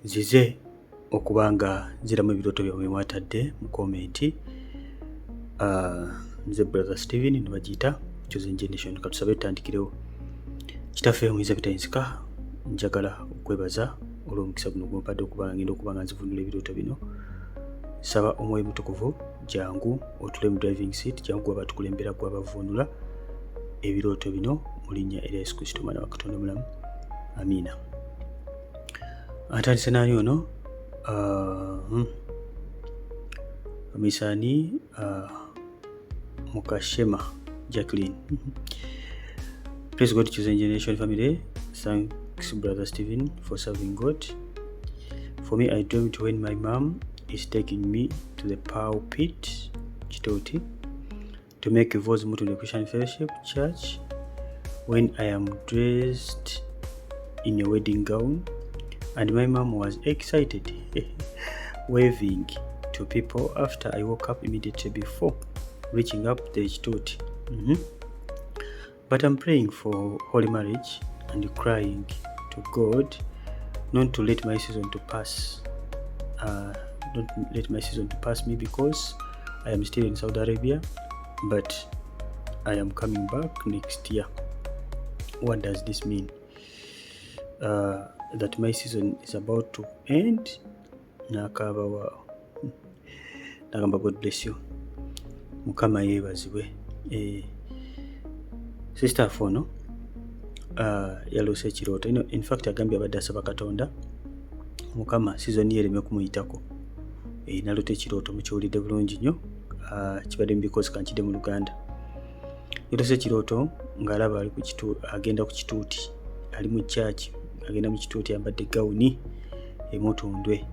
zize okubanga nziramu ebirooto byamwe mwatadde mu komenti. Nze brother Steven nibagiyita Chosen Generation. Katusabe tutandikirewo. Kitaffe muyinza bitayinzika, njagala okwebaza olw'omukisa guno gw'ompadde okubanga ngenda okubanga nzivunula ebirooto bino. Saba omwoyo mutukuvu jangu otule mu driving seat, jangu gwaba tukulembera gwabavunula ebirooto bino mu linnya erya Yesu Kristo mwana wa Katonda omulamu. Amiina. Atandise nani ono? Misani Mukashema Jacqueline. Praise God, Chosen Generation family. Thanks brother Steven for serving God. For me, I dreamt when my mom is taking me to the pulpit Kitoti to make a voice to the Christian Fellowship Church when I am dressed in a wedding gown, and my mom was excited waving to people after I woke up immediately before reaching up the Kitoti. But I'm praying for holy marriage and crying to God not to let my season to pass. Don't let my season to pass me, because I am still in Saudi Arabia, but I am coming back next year. What does this mean? That my season is about to end. Nakaba wow. Nagamba God bless you. Mukama yebazibwe. Sister Fono yalose ekirooto. In fact agambye abadde asaba Katonda Mukama season yereme kumuyitako. Nalote ekirooto mukiwulidde bulungi nnyo. Kibadde mbikozi kankidde mu Luganda. Yalose ekirooto ng'alaba ali agenda ku kituuti. Ali mu church, agenda mu kituuti yambadde gawuni emutundwe.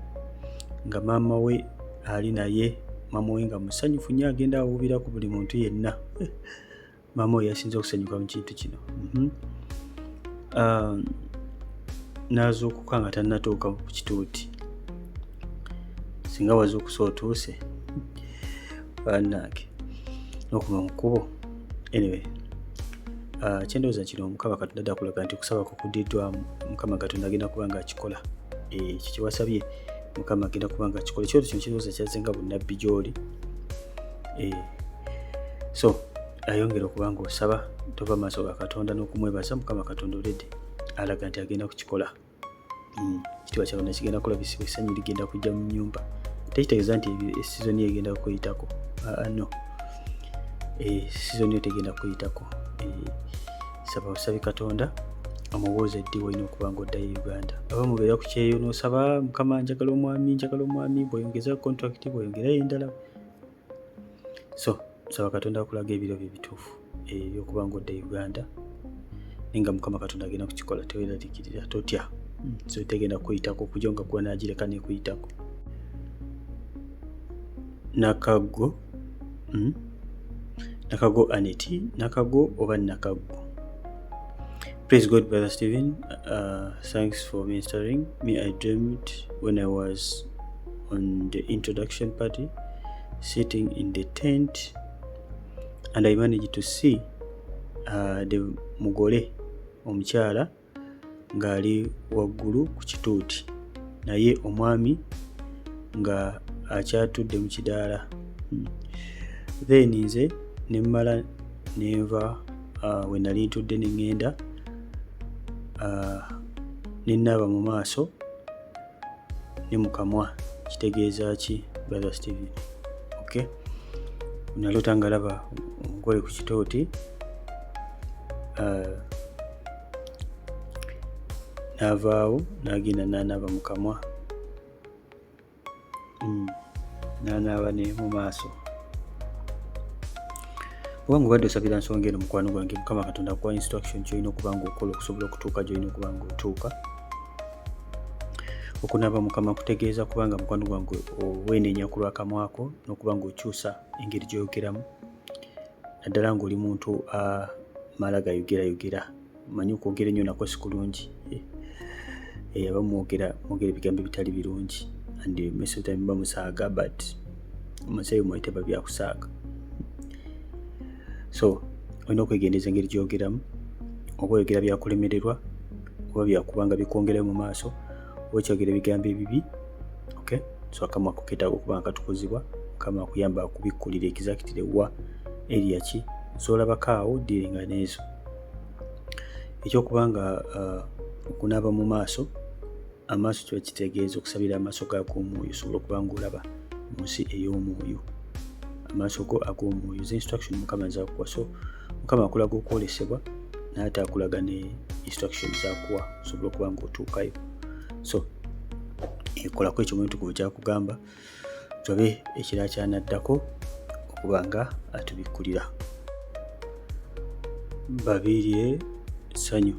Nga maama we ali naye, maama we nga musanyufu nnyo agenda awuubira ku buli muntu yenna. Maama we yasinze okusanyuka mu kintu kino. N'azuukuka nga tannatuuka ku kituuti. Singa wazuukusa otuuse bannange n'okuma mu kkubo. Anyway, kyendowooza kino Mukama Katonda adda kulaga nti okusaba kwo kuddiddwamu. Mukama Katonda agenda kuba nga akikola. Ekyo kye wasabye Mukama agenda kuba nga akikola. Ekyoto kino kirowooza kyazenga bunnabbi gy'oli. So ayongera okuba nga osaba, tova maaso ga Katonda n'okumwebaza. Mukama Katonda olede alaga nti agenda kukikola. Ekitiibwa kya Katonda kigenda kulabisibwa, essanyu ligenda kujja mu nnyumba. Tekitegeeza nti esizoni egenda kuyitako. No. Sizoni tegenda kuyitako. Saba osabe Katonda amubuuze ddi olina okuba nga oddayo Uganda. Aba mubeera ku kyeyo n'osaba Mukama njagala omwami, bw'oyongeza contract bw'oyongerayo endala. So saba Katonda akulaga ebiro bye bituufu ebyokuba nga odda Uganda. Nenga Mukama Katonda agenda kukikola, teweeraliikirira, totya. So tegenda kuyitako kujja nga kuba n'agireka n'ekuyitako. Nakago Aneti, Nakago oba Nakago. Praise God, brother Steven. Thanks for ministering me. I dreamed when I was on the introduction party, sitting in the tent, and I managed to see the mugole omukyala ng'ali waggulu ku kituuti, naye omwami nga akyatudde mu kidaala. Then nze ne mmala nenva we nali ntudde ne ŋŋenda ne nnaaba mu maaso ne mu kamwa. Kitegeeza ki brother Steven? Okay, nalota ngalaba omugole ku kitooti n'avaawo n'agenda n'anaaba mu kamwa, n'anaaba ne mu maaso. Kubanga obadde osabira nsonga eno mukwano gwange, Mukama Katonda akuwa instruction ky'olina okuba nga okola okusobola okutuuka gy'olina okuba nga otuuka. Okunaaba Mukama kutegeeza kubanga mukwano gwange weeneenya ku lw'akamwako n'okuba nga okyusa engeri gy'oyogeramu. Naddala ng'oli muntu amala gayogera. Manyi okwogera ennyo nakwo si kulungi. Abamu mwogera ebigambo ebitali birungi, and most of the time bamusaaga, but omusayi omwoyo teba byakusaaga. So olina okwegendereza engeri gy'oyogeramu. Oba oyogera byakulemererwa oba byakubanga bikwongera mu maaso, okyogera ebigambo ebibi, okay, so akamwa ko ketaaga okuba nga katukuzibwa, Mukama akuyamba akubikkulira exactly wa area ki z'olabako awo dealinga n'ezo. Ekyokuba nga okunaaba mu maaso, amaaso kiba kitegeeza okusabira amaaso g'omwoyo osobola okuba ng'olaba mu nsi ey'omwoyo, amaaso go ag'omwoyo. Ze instruction Mukama z'akuwa, so Mukama akulaga okwolesebwa n'ate akulaga ne instruction z'akuwa osobola okuba ng'otuukayo. So ekolako ekyo Omutukuvu kyakugamba, tulabe ekirala kyanaddako okuba nga atubikkulira. Babirye Sanyu.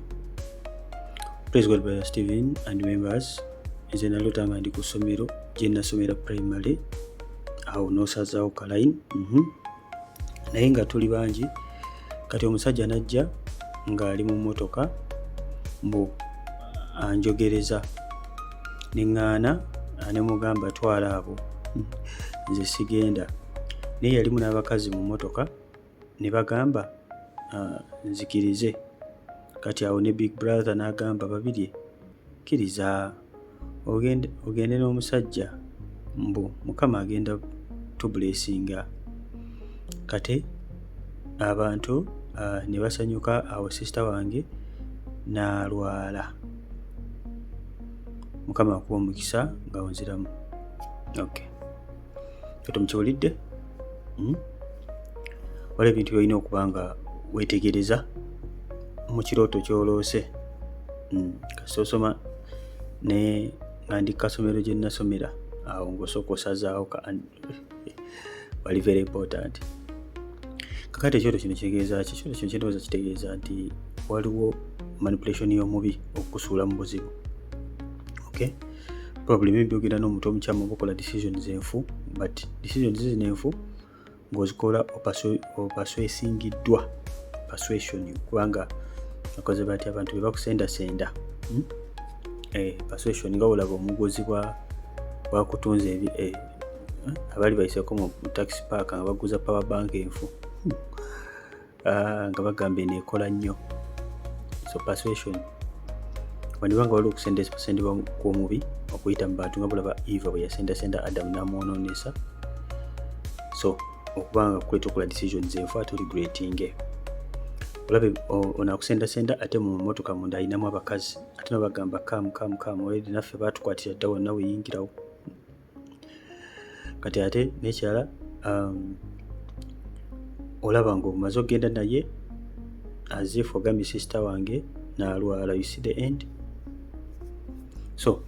Praise God, Brother Stephen and members. Nze nalota nga ndi ku ssomero gye nasomera primary, awo n'osazaawo ka line, naye nga tuli bangi. Kati omusajja najja ng'ali mu mmotoka mbu anjogereza, neŋŋaana ne mugamba twala abo, nze sigenda. Naye yalimu n'abakazi mu mmotoka ne bagamba nzikirize. Kati awo ne Big Brother n'agamba Babirye, kkiriza ogende n'omusajja mbu Mukama agenda tubulesinga. Kati abantu ne basanyuka, awo sister wange n'alwala. Mukama akuwa omukisa nga onziramu. Okay, kati mukiwulidde? Waliwo ebintu byolina okuba nga weetegereza mu kirooto ky'oloose. Kasita osoma ne nga ndi kasomero gye nasomera, awo ng'osooka osazaawo wali very important. Kakati ekyoto kino kitegeeza ki? Ekyoto kino kirowooza kitegeeza nti waliwo manipulation y'omubi okukusuula mu buzibu. Okay, probably maybe ogenda n'omuntu omukyamu obakola decisions enfu, but decisions zino enfu ng'ozikola opaswesingiddwa, persuasion, kubanga akoze bati abantu be bakusendasenda. Persuasion nga olaba omugozi bwakutunza abali bayiseeko mu taxi park nga baguza power bank enfu, nga bagamba eneekola nnyo. So persuasion wandibanga waliwo okusendebwa kw'omubi okuyita mu bantu nga bulaba Eva bwe yasendasenda Adamu n'amwonoonesa. So okubanga kuleeta okola decisions enfu ate regretting. Olabe onaakusendasenda ate mu mmotoka munda alinamu abakazi, ate nabagamba kamu oledi naffe baatukwatira dda wonna weyingirawo. Kati ate n'ekirala olaba ng'omaze okgenda naye as if ogambye sister wange n'alwala. You see the end? So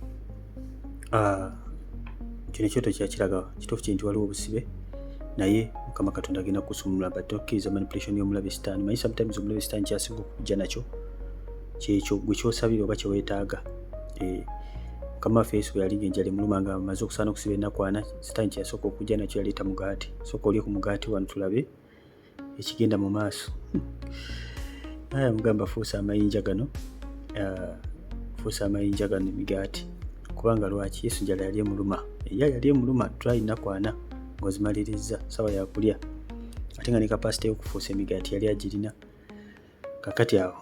kino ekyoto kyakiraga kituufu kinti waliwo obusibe, naye Mukama Katonda agenda kusumulula, but tokkiriza manipulation y'omulabe sitaani. Manyi sometimes omulabe sitaani kyasinga okujja nakyo kyekyo gwe kyosabira oba kyeweetaaga. Mukama waffe Yesu bwe yalinga enjala emuluma nga amaze okusaana okusiba ennaku 4, sitaani kyasooka okujja nakyo yaleeta mugaati. Sooka olye ku mugaati wano tulabe ekigenda mu maaso. Mugamba fuusa amayinja gano emigaati, kubanga lwaki? Yesu njala yali emuluma, yali emuluma tulayi ennaku 4 ng'ozimaliriza sawa yakulya, ate nga ne kapasite y'okufuusa emigaati yali agirina. Kakati awo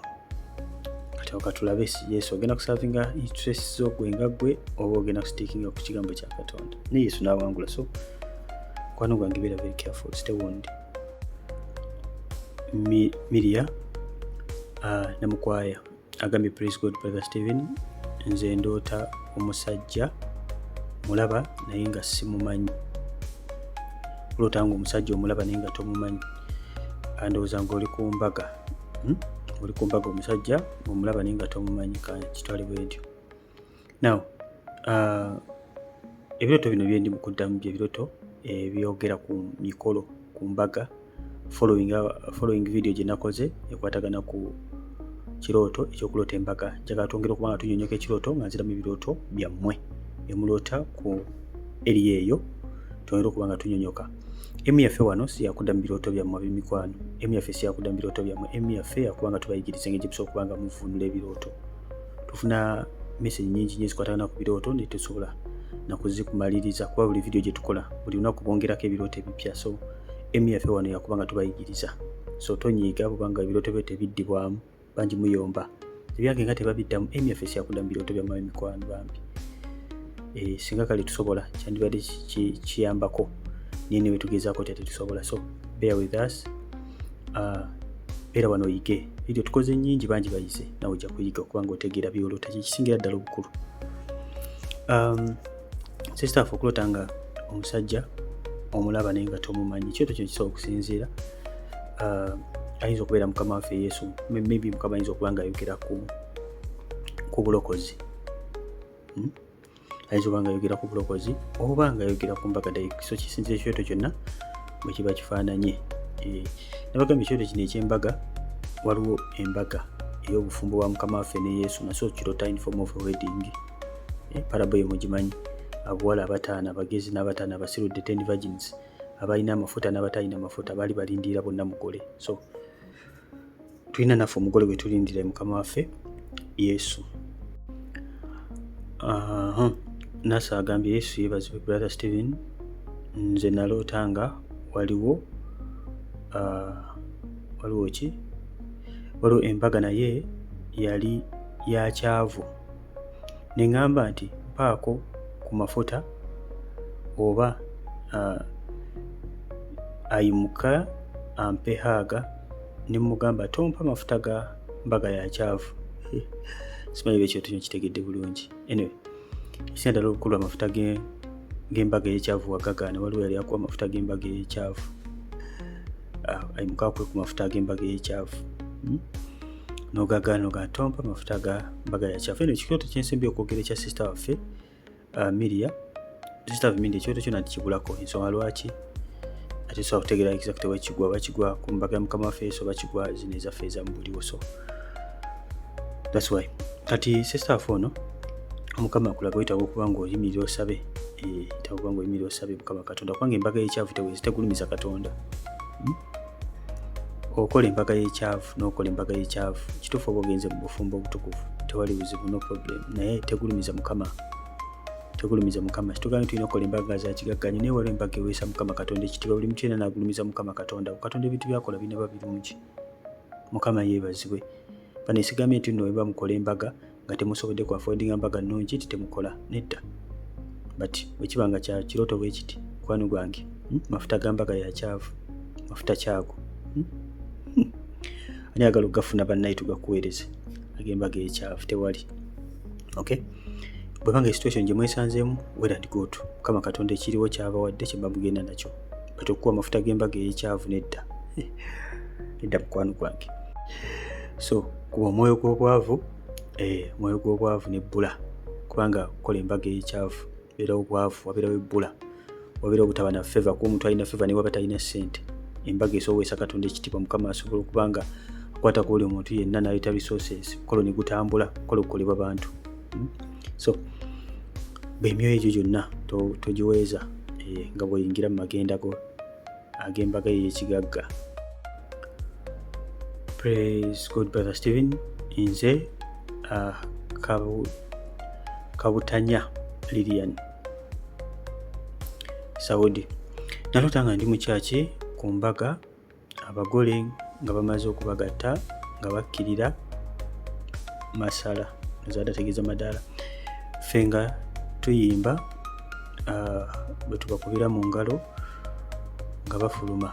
katulabe Yesu ogenda kusavinga interest z'ogwe nga ggwe oba ogenda kusitiikinga ku kigambo kya Katonda. Ne Yesu n'awangula. So kwano gwange beera very careful, stay warned. Miria Namukwaya agambye praise God Brother Stephen, nze ndoota omusajja mulaba naye nga simumanyi. Olota nga omusajja omulaba naye nga tomumanyi, andowooza ng'oli ku mbaga. Oli ku mbaga omusajja ng'omulaba naye nga tomumanyi, kitwale bwe ntyo. Now ebirooto bino bye ndi mu kuddamu by'ebirooto ebyogera ku mikolo ku mbaga, following video gye nakoze ekwatagana ku kirooto ekyokuloota embaga. Njagala twongere okuba nga tunyonyoka ekirooto nga nziramu ebirooto byammwe emuloota ku eri eyo, twongere okuba nga tunyonyoka. Emu yaffe wano si yakudda mu birooto byammwe ab'emikwano, emu yaffe si yakudda mu birooto byammwe, emu yaffe yakuba nga tubayigiriza engeri gye tusobola okuba nga muvunula ebirooto. Tufuna message nnyingi nnyo ezikwatagana ku birooto ne tusobola nakuzikumaliriza kuba buli video gye tukola buli lunaku bongerako ebirooto ebipya. So emu yaffe wano yakuba nga tubayigiriza, so tonyiiga kubanga ebirooto byo tebiddibwamu, bangi muyomba ebyange nga tebabiddamu. Emu yaffe si yakudda mu birooto byammwe ab'emikwano bambi. singa kale tusobola kyandibadde kiyambako naye ne wetugezaako tetusobola. So bear with us, beera wano oyige. Video tukoze nnyingi, bangi bayize, nawe ojja kuyiga kubanga otegeera byolota kisingira ddala obukulu. Sister afe okulota nga omusajja omulaba naye nga tomumanyi, kyoto kino kisobola okusinziira ayinza okubeera mukama waffe Yesu. Maybe mukama ayinza okuba nga ayogera ku bulokozi, ayinza okuba nga ayogera ku bulokozi oba nga ayogera ku mbaga dayiki. So kisinziira ekyoto kyonna bwe kiba kifaananye. Nabagambye ekyoto kino eky'embaga, waliwo embaga ey'obufumbo bwa mukama waffe ne Yesu, naso kirota in form of a wedding. Parable eyo mugimanyi, abawala abataano abagezi n'abataano abasirudde, 10 virgins, abalina amafuta n'abatalina mafuta baali balindirira bonna mugole. So tulina naffe omugole gwe tulindira mukama waffe Yesu. Nasa agambye Yesu yeebazibwe Brother Steven, nze naloota nga waliwo embaga naye yali ya kyavu. Ne ŋŋamba nti mpaako ku mafuta oba ayimuka ampe haaga. Ne mugamba tompa mafuta ga mbaga ya kyavu. Simanyi bwe ekyoto kino kitegedde bulungi. Anyway, ekisinga ddala obukulu amafuta g'embaga y'ekyavu wagagaana. Waliwo yali akuwa amafuta g'embaga y'ekyavu, ayimuka akwe ku mafuta g'embaga y'ekyavu, n'ogagaana oga tompa mafuta ga mbaga ya kyavu. Eno ekyoto kyensembi okwogera ekya sister waffe Miria. Sister waffe Miria ekyoto kyonna tikibulako ensonga lwaki ate sobola kutegeera exact wekigwa, bakigwa ku mbaga ya mukama waffe Yesu, bakigwa zino ezaffe eza mu buliwo. So that's why kati sister waffe ono omukama akulaga oyitawo okuba ng'oyimirira osabe, oyitawo okuba ng'oyimirira osabe mukama Katonda, kubanga embaga y'ekyavu tegulumiza Katonda. Okola embaga y'ekyavu n'okola embaga y'ekyavu, kituufu oba ogenze mu bufumbo obutukuvu, tewali buzibu, no problem, naye tegulumiza Mukama. Kitugambye tulina okukola embaga za kigagganyi, naye waliwo embaga eweesa Mukama Katonda ekitiibwa. Buli muntu yenna n'agulumiza Mukama Katonda. Katonda ebintu byakola binaba birungi, Mukama yeebazibwe. Baneesigamye nti nno bwe mukola embaga nga temusobodde ku affordinga mbaga nnungi temukola, nedda. But bwe kiba nga kya kirooto bwe kiti, mukwano gwange, mafuta ga mbaga ya kyavu, mafuta kyago, ani ayagala okugafuna bannaye tugakuweereze, ag'embaga y'ekyavu tewali. Okay, bwe banga situation gye mwesanzeemu, well and good, Mukama Katonda ekiriwo kyabawadde kye mugenda nakyo. Kati okuwa amafuta g'embaga y'ekyavu, nedda, nedda mukwano gwange. So kuba omwoyo gw'obwavu, omwoyo gw'obwavu nebbula, kubanga kukola embaga y'ekyavu beera obwavu, wabeerawo ebbula, wabeerawo obutaba na feva. Kuba omuntu alina feva naye waba talina ssente, embaga esobola Katonda ekitiibwa. Mukama asobola okubanga akwata ku buli omuntu yenna n'aleeta resources, okolo ne gutambula, okolo okukolebwa bantu. So bw'emyoyo egyo gyonna togiweeza nga bw'oyingira mu magenda go ag'embaga y'ekigagga. Praise God, Brother Steven. Nze Kabutanya Lilian Saudi. Naloota nga ndi mu kyaki ku mbaga, abagole nga bamaze okubagatta nga bakkirira masala, nazaada ategeeza madaala. Ffe nga tuyimba bwe tubakubira mu ngalo nga bafuluma,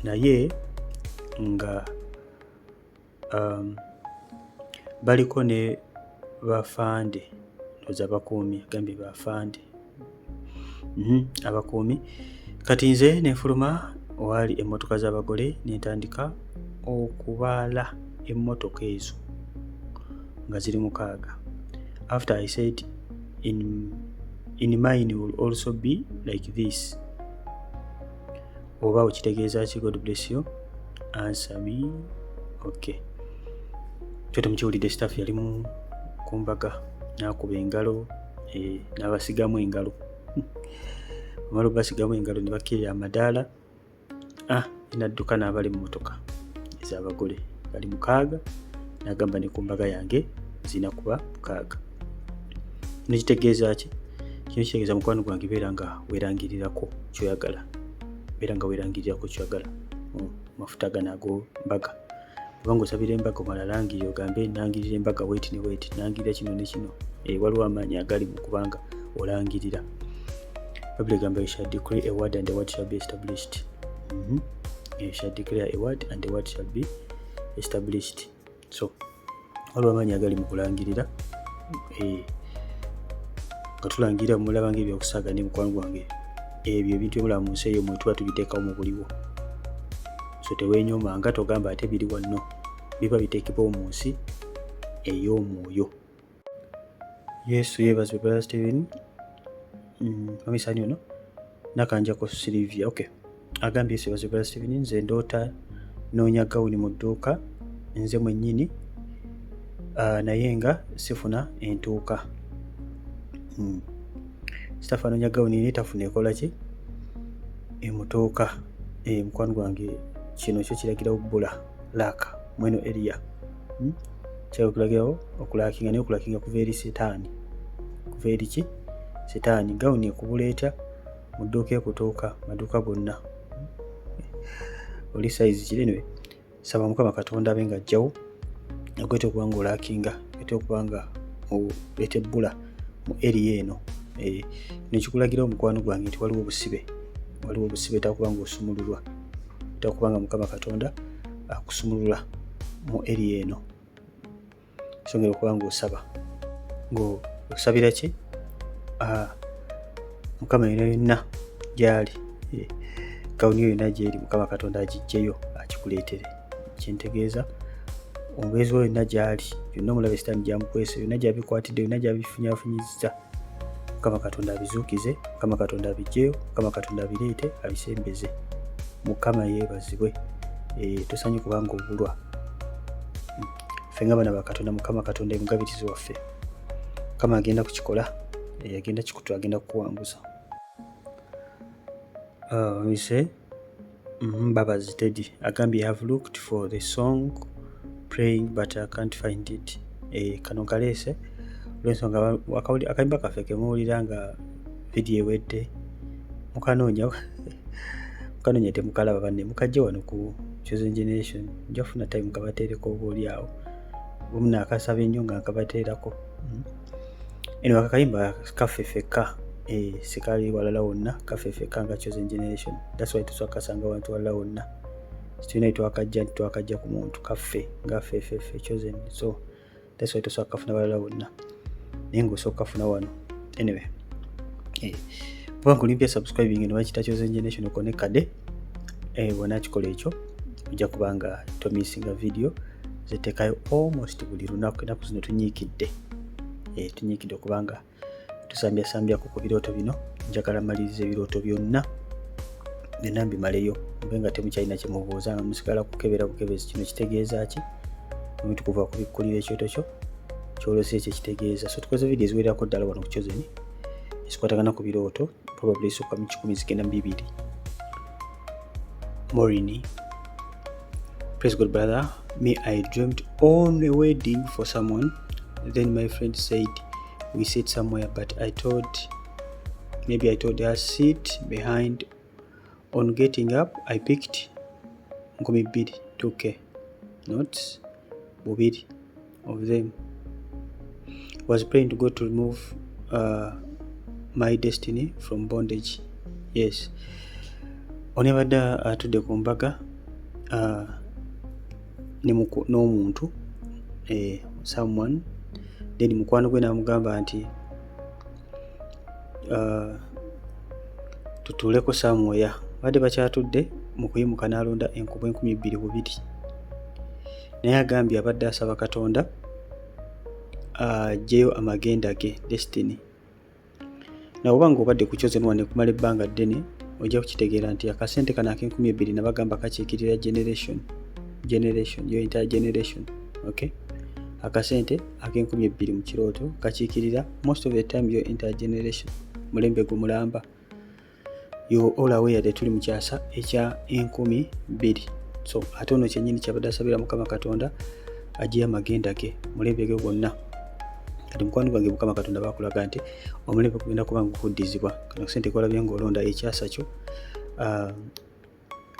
naye nga baliko ne bafande, ndoza abakuumi, agambye bafande, abakuumi. Kati nze nefuluma waali emmotoka z'abagole, nentandika okubaala emmotoka ezo nga ziri 6. After I said in mine will also be like this. Oba okitegeeza ki? God bless you, answer me. Okay, kyoto mukiwulidde. Staff yali ku mbaga n'akuba engalo, n'abasigamu engalo. Bamala obasigamu engalo ne bakkirira amadaala, n'adduka n'abali mu mmotoka ez'abagole bali 6, n'agamba ne ku mbaga yange zina kuba 6. Kino kitegeeza ki? Kino kitegeeza mukwano gwange beera nga weerangirirako kyoyagala, beera nga weerangirirako kyoyagala mafuta gano ago mbaga. Kubanga osabira embaga omala langirira, ogambe nangirira embaga wait ne wait, nangirira kino ne kino. Waliwo amaanyi agali mu kubanga olangirira. Bible egamba you shall declare a word and the word shall be established. You shall declare a word and the word shall be established. So waliwo amaanyi agali mu kulangirira. Nga tulangirira mulaba ng'ebyokusaaga ne mukwano gwange ebyo ebintu ebibula mu nsi eyo mwe tuba tubiteekawo mu buliwo. So teweenyoomanga togamba ate biri wano, biba biteekebwawo mu nsi ey'omwoyo. Yesu yeebazibwe Brother Steven. Amisani ono nakanjako Silivia. Okay. Agambye Yesu yeebazibwe Brother Steven, nze ndoota noonya gawuni mu dduuka nze mwennyini naye nga sifuna entuuka. Sitafa anoonya gawuni naye tafuna ekola ki emutuuka. Mukwano gwange kino kyo kiragirawo bbula laaka mweno area. Kyakulagirawo okulakinga, naye okulakinga kuva eri setaani. Kuva eri ki setaani. Gawuni ekubula etya mu dduuka ekutuuka maduuka gonna. Oli saizi kirinwe saba Mukama Katonda abe ng'ajjawo okweta okuba nga olakinga, okweta okuba nga oleeta ebbula mu area eno. Nekikulagira omukwano gwange nti waliwo obusibe takuba nga osumululwa, takuba nga Mukama Katonda akusumulula mu area eno. Songera okuba nga osaba ng'osabira ki Mukama yonna gy'ali, gawuni yonna gy'eri Mukama Katonda agiggyeyo akikuleetere. Kyentegeeza omubeezi we yonna gy'ali, yonna omulabe sitaani gy'amukwese, yonna gy'abikwatidde, yonna gy'abifunyafunyizza, Mukama Katonda abizuukize, Mukama Katonda abiggyeyo, Mukama Katonda abireete abisembeze. Mukama yeebazibwe. Tosaanye kubanga obulwa. Ffe nga bana ba Katonda, Mukama Katonda ye mugabirizi waffe. Mukama agenda kukikola, agenda kikutu, agenda kukuwanguza. We say Babazi Teddy agambye I have looked for the song praying but I can't find it. Kano kaleese olw'ensonga akayimba kaffe ke muwulira nga vidiyo ewedde mukanoonya temukalaba banne, mukajja wano ku Chosen Generation njafuna time nkabateereko oba oli awo omuna akasaba ennyo nga nkabateerako. Eno akayimba kaffe ffekka, sikali walala wonna, kaffe ffekka nga Chosen Generation. That's why tuswakasanga abantu walala wonna, situlina twakajja ku muntu kaffe nga ffe Chosen. So that's why tuswaka kafuna walala wonna naye ng'osooka kafuna wano. Anyway, kuba nkulimpya subscribing eno bakita Chosen Generation okonekade. Bwona kikola ekyo ojja kuba nga tomisinga video zeteekayo almost buli lunaku. Ennaku zino tunyiikidde okubanga tusambyasambyako ku birooto bino. Njagala maliriza ebirooto byonna mbimaleyo, mube nga temukyalina kye mubuuza nga musigala kukebera bukebezi. Kino kitegeeza ki? Omuntu kuva kubikkulira ekyoto kyo kyolose ekyo kitegeeza. So tukoze video eziwererako ddala wano ku Chosen ezikwatagana ku birooto, probably esooka mu 192. Morini. Praise God, brother. Me, I dreamt on a wedding for someone. Then my friend said we sit somewhere, but I told her sit behind. On getting up, I picked Nkumi Bidi 2K notes. Bubiri of them. Was praying to God to remove my destiny from bondage. Yes. Onebadde atudde ku mbaga n'omuntu someone, then mukwano gwe n'amugamba nti tutuuleko somewhere. Badde bakyatudde mu kuyimuka n'alonda enkuba 22,000. Naye agambye abadde asaba Katonda aggyeyo amagenda ge, destiny. Nawe oba ng'obadde ku Chosen One kumala ebbanga ddene ojja kukitegeera nti akasente kano ak'20,000 nabagamba kakiikirira generation, your entire generation. Okay? Akasente ak'20,000 mu kirooto kakiikirira most of the time your entire generation. Mulembe gumulamba. You all aware that tuli mu kyasa ekya 10,000. So ate ono kyennyini kyabadde asabira Mukama Katonda aggyeyo amagenda ge, mulembe ge gwonna. Kati mukwano gwange Mukama Katonda bakulaga nti omulembe gugenda kuba ngukuddizibwa. Kano kasente kolabye ng'olonda ekyasa kyo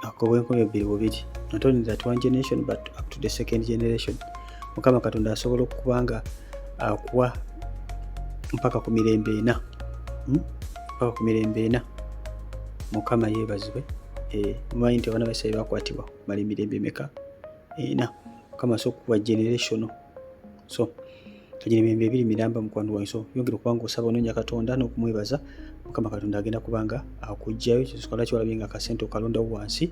akobwa 20,000. Not only that one generation but up to the second generation. Mukama Katonda asobola okubanga akuwa mpaka ku mirembe ena paka ku mirembe 4. Mukama yeebazibwe. Mumanyi nti abaana b'Isirayiri bakwatibwa mala emirembe emeka? 4. Mukama so kuwa generational. So kagira emirembe 2 miramba mukwano gwange. So yongera okubanga osaba onoonya Katonda n'okumwebaza, Mukama Katonda agenda kubanga akuggyayo. Kikola kyolabye nga akasente okalondawo wansi,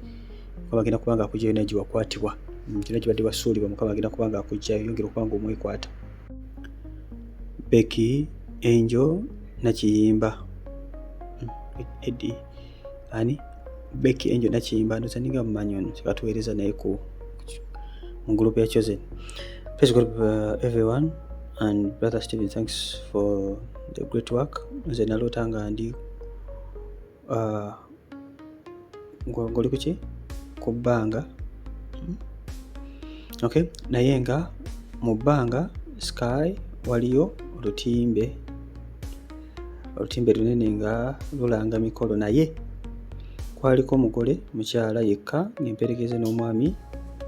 Mukama agenda kubanga akuggyayo naye gye wakwatibwa. Kyonna kibadde wasuulibwa, Mukama agenda kubanga akuggyayo, yongera okubanga omwekwata. Becky Angel Nakiyimba. Eddie ani? Becky Angel Nakiyimba ndoza ninga mumanyi ono kyekatuweereza naye mu group ya Chosen. Praise God, everyone, and Brother Stephen, thanks for the great work. Nze nalootanga ndi ngoli kuki ku bbanga, okay, naye nga mu bbanga sky waliyo olutimbe lunene nga lulanga mikolo, naye kwaliko omugole mukyala yekka ng'emperekeze n'omwami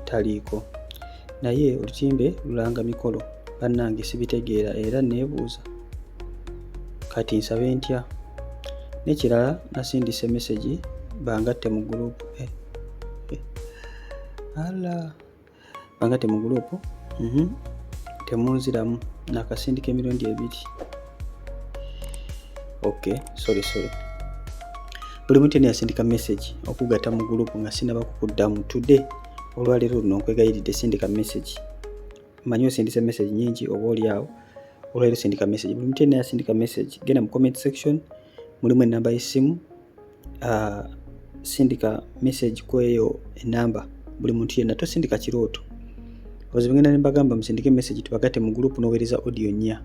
taliiko, naye olutimbe lulanga mikolo. Bannange sibitegeera era neebuuza kati nsabe ntya. N'ekirala nasindise message bangatte mu group bangatte mu group temunziramu nakasindika emirundi 2. Okay, sorry. Buli muntu yasindika message okugatta mu group nga sinaba kukuddamu today. Olwaleero luno nkwegayiridde sindika message. Manyi osindise message nyingi oba oli awo, olwaleero sindika message. Buli muntu yasindika message, genda mu comment section, mulimu enamba y'essimu, sindika message kweyo enamba. Buli muntu yenna tosindika kirooto. Ozibingana ne mbagamba musindike message tubagatte mu group n'oweereza audio 4.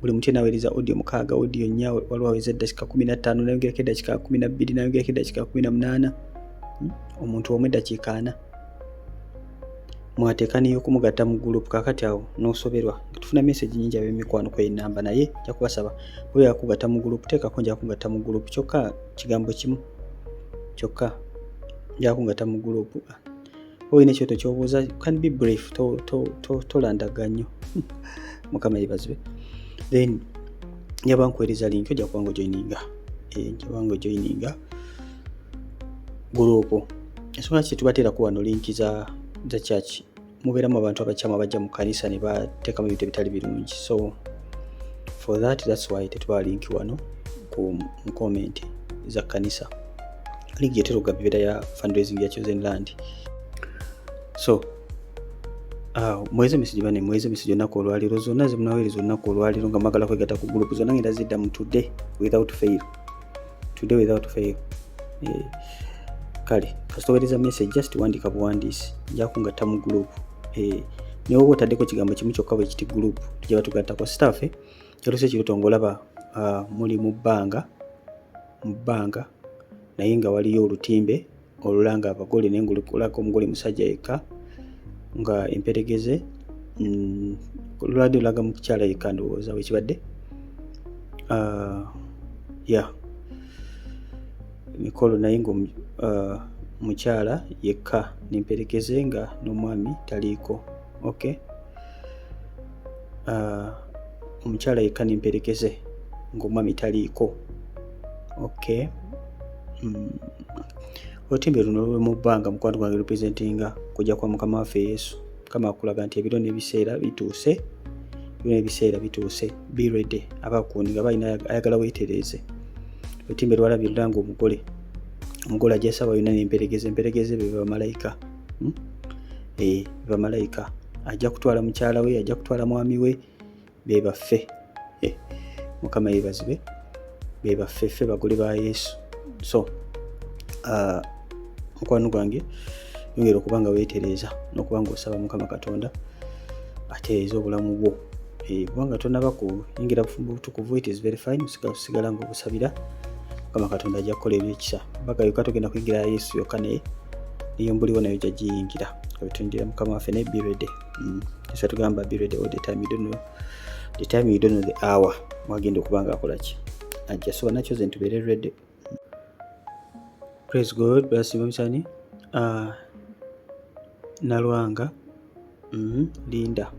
Buli muntu yenna aweereza audio 6, audio 4, waliwo aweza eddakiika 15, nayongerako eddakiika 12, nayongerako eddakiika 18, omuntu omu eddakiika 4. Mwateekaniyo okumugatta mu group kakati awo n'osoberwa. Tufuna message nyingi ab'emikwano kwe namba, naye nja kubasaba bwe yakugatta mu group teekako nja kugatta mu group kyokka kigambo kimu kyokka nja kugatta mu group. Oyina ekyoto ky'obuuza, can be brief, tolandaga nnyo. Mukama yeebazibwe. Then njaba nkuweereza link ojja kubanga ojoininga group. Ensonga ki tubateerako wano link za church? Mubeeramu abantu abakyamu abajja mu kanisa ne bateekamu ebintu ebitali birungi. So for that's why tetuba link wano ku comment za kanisa. Link yeteruga bibeera ya fundraising ya Chosen Land. So mweze message bane, mweze message olunaku olwaleero, zonna zimunaweereza olunaku olwaleero nga mwagala kwegatta ku group zonna ngenda zidda mu today without fail. Kale kasitoweereza message just wandika buwandiisi nja kungatta mu group. Naye oba otaddeko kigambo kimu kyokka bwe kiti group tujja batugattako staff. Kyaluse kirooto ng'olaba muli mu bbanga naye nga waliyo olutimbe olulanga abagole naye ng'olukulako omugole musajja yekka nga emperegeze lulwadde lulaga mukyala yekka ndowooza wekibadde. Mikolo naye nga mukyala yekka n'emperegeze nga n'omwami taliiko. Okay, omukyala yekka n'emperegeze ng'omwami taliiko. Okay, otimbe luno lwe mu bbanga mukwano gwange representinga kujja kwa Mukama waffe Yesu. Mukama akulaga nti ebiro n'ebiseera bituuse. Be ready. Abakundi nga balina ayagala weetereeze. Otimbe lwalabye lulanga omugole ajja asaba yonna n'emperegeze be bamalayika. Bamalayika ajja kutwala mukyala we, ajja kutwala mwami we, be baffe. Mukama yeebazibwe, be baffe ffe bagole ba Yesu. So mukwano gwange yongera okubanga weetereeza n'okubanga osaba Mukama Katonda atereeza obulamu bwo. Kubanga tonaba kuyingira bufumbo butukuvu, it is very fine, osigala ng'obusabira. Mukama Katonda ajja kukola ebyekisa. Mbaga yokka togenda kuyingira Yesu yokka naye niyombuliwo nayo jja giyingira. Kabitundira Mukama waffe naye be ready. Kisa tugamba be ready all the time. You don't know the hour mwagenda okubanga akola ki. Ajja soba nakyo ze ntubeere ready. Praise God. Bless you, Msani. Nalwanga. Linda.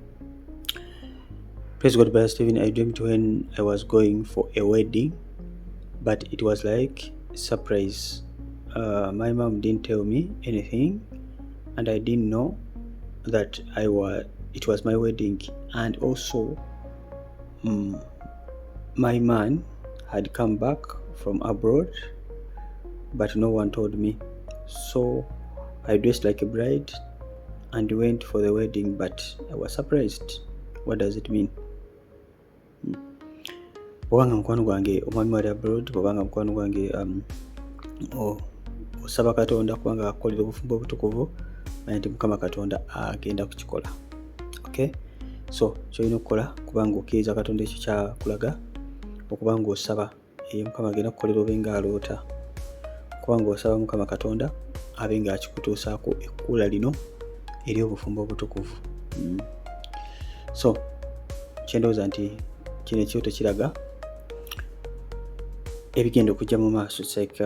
Praise God, Brother Stephen. I dreamt when I was going for a wedding but it was like a surprise. My mom didn't tell me anything, and I didn't know that it was my wedding. And also, my man had come back from abroad, but no one told me. So I dressed like a bride and went for the wedding, but I was surprised. What does it mean? Bwanga mukwano gwange omwami wali abroad, bwanga mukwano gwange osaba Katonda kubanga akolera obufumbo obutukuvu, manya nti Mukama Katonda agenda kukikola. Okay, so kyolina okukola kubanga okkiriza Katonda ekyo kyakulaga, okubanga osaba Mukama agenda kukolera obenga aloota, kubanga osaba Mukama Katonda abenga akikutuusaako ekkula lino eri obufumbo obutukuvu. So kyendowooza nti kino ekyoto kiraga ebigenda okujja mu maaso. It's like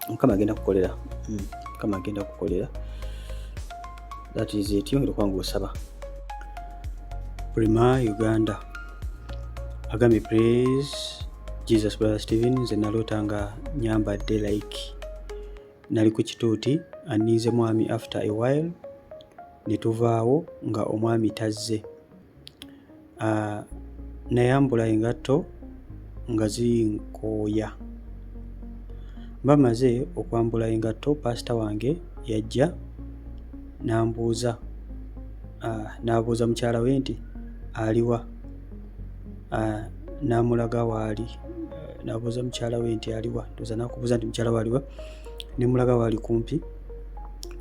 Mukama agenda kukolera, Mukama agenda kukolera. That is it. Yongera okubanga osaba. Prima Uganda agambye praise Jesus Brother Stephen, nze naloota nga nyambadde like nali ku kituuti aniize mwami after a while ne tuvaawo nga omwami tazze. Nayambula engatto nga zinkooya. Bamaze okwambula engatto, pasita wange yajja n'ambuuza mukyala we nti aliwa, n'amulaga waali. N'abuuza mukyala we nti aliwa, ndoza nakubuuza nti mukyala we aliwa, ne mulaga waali kumpi.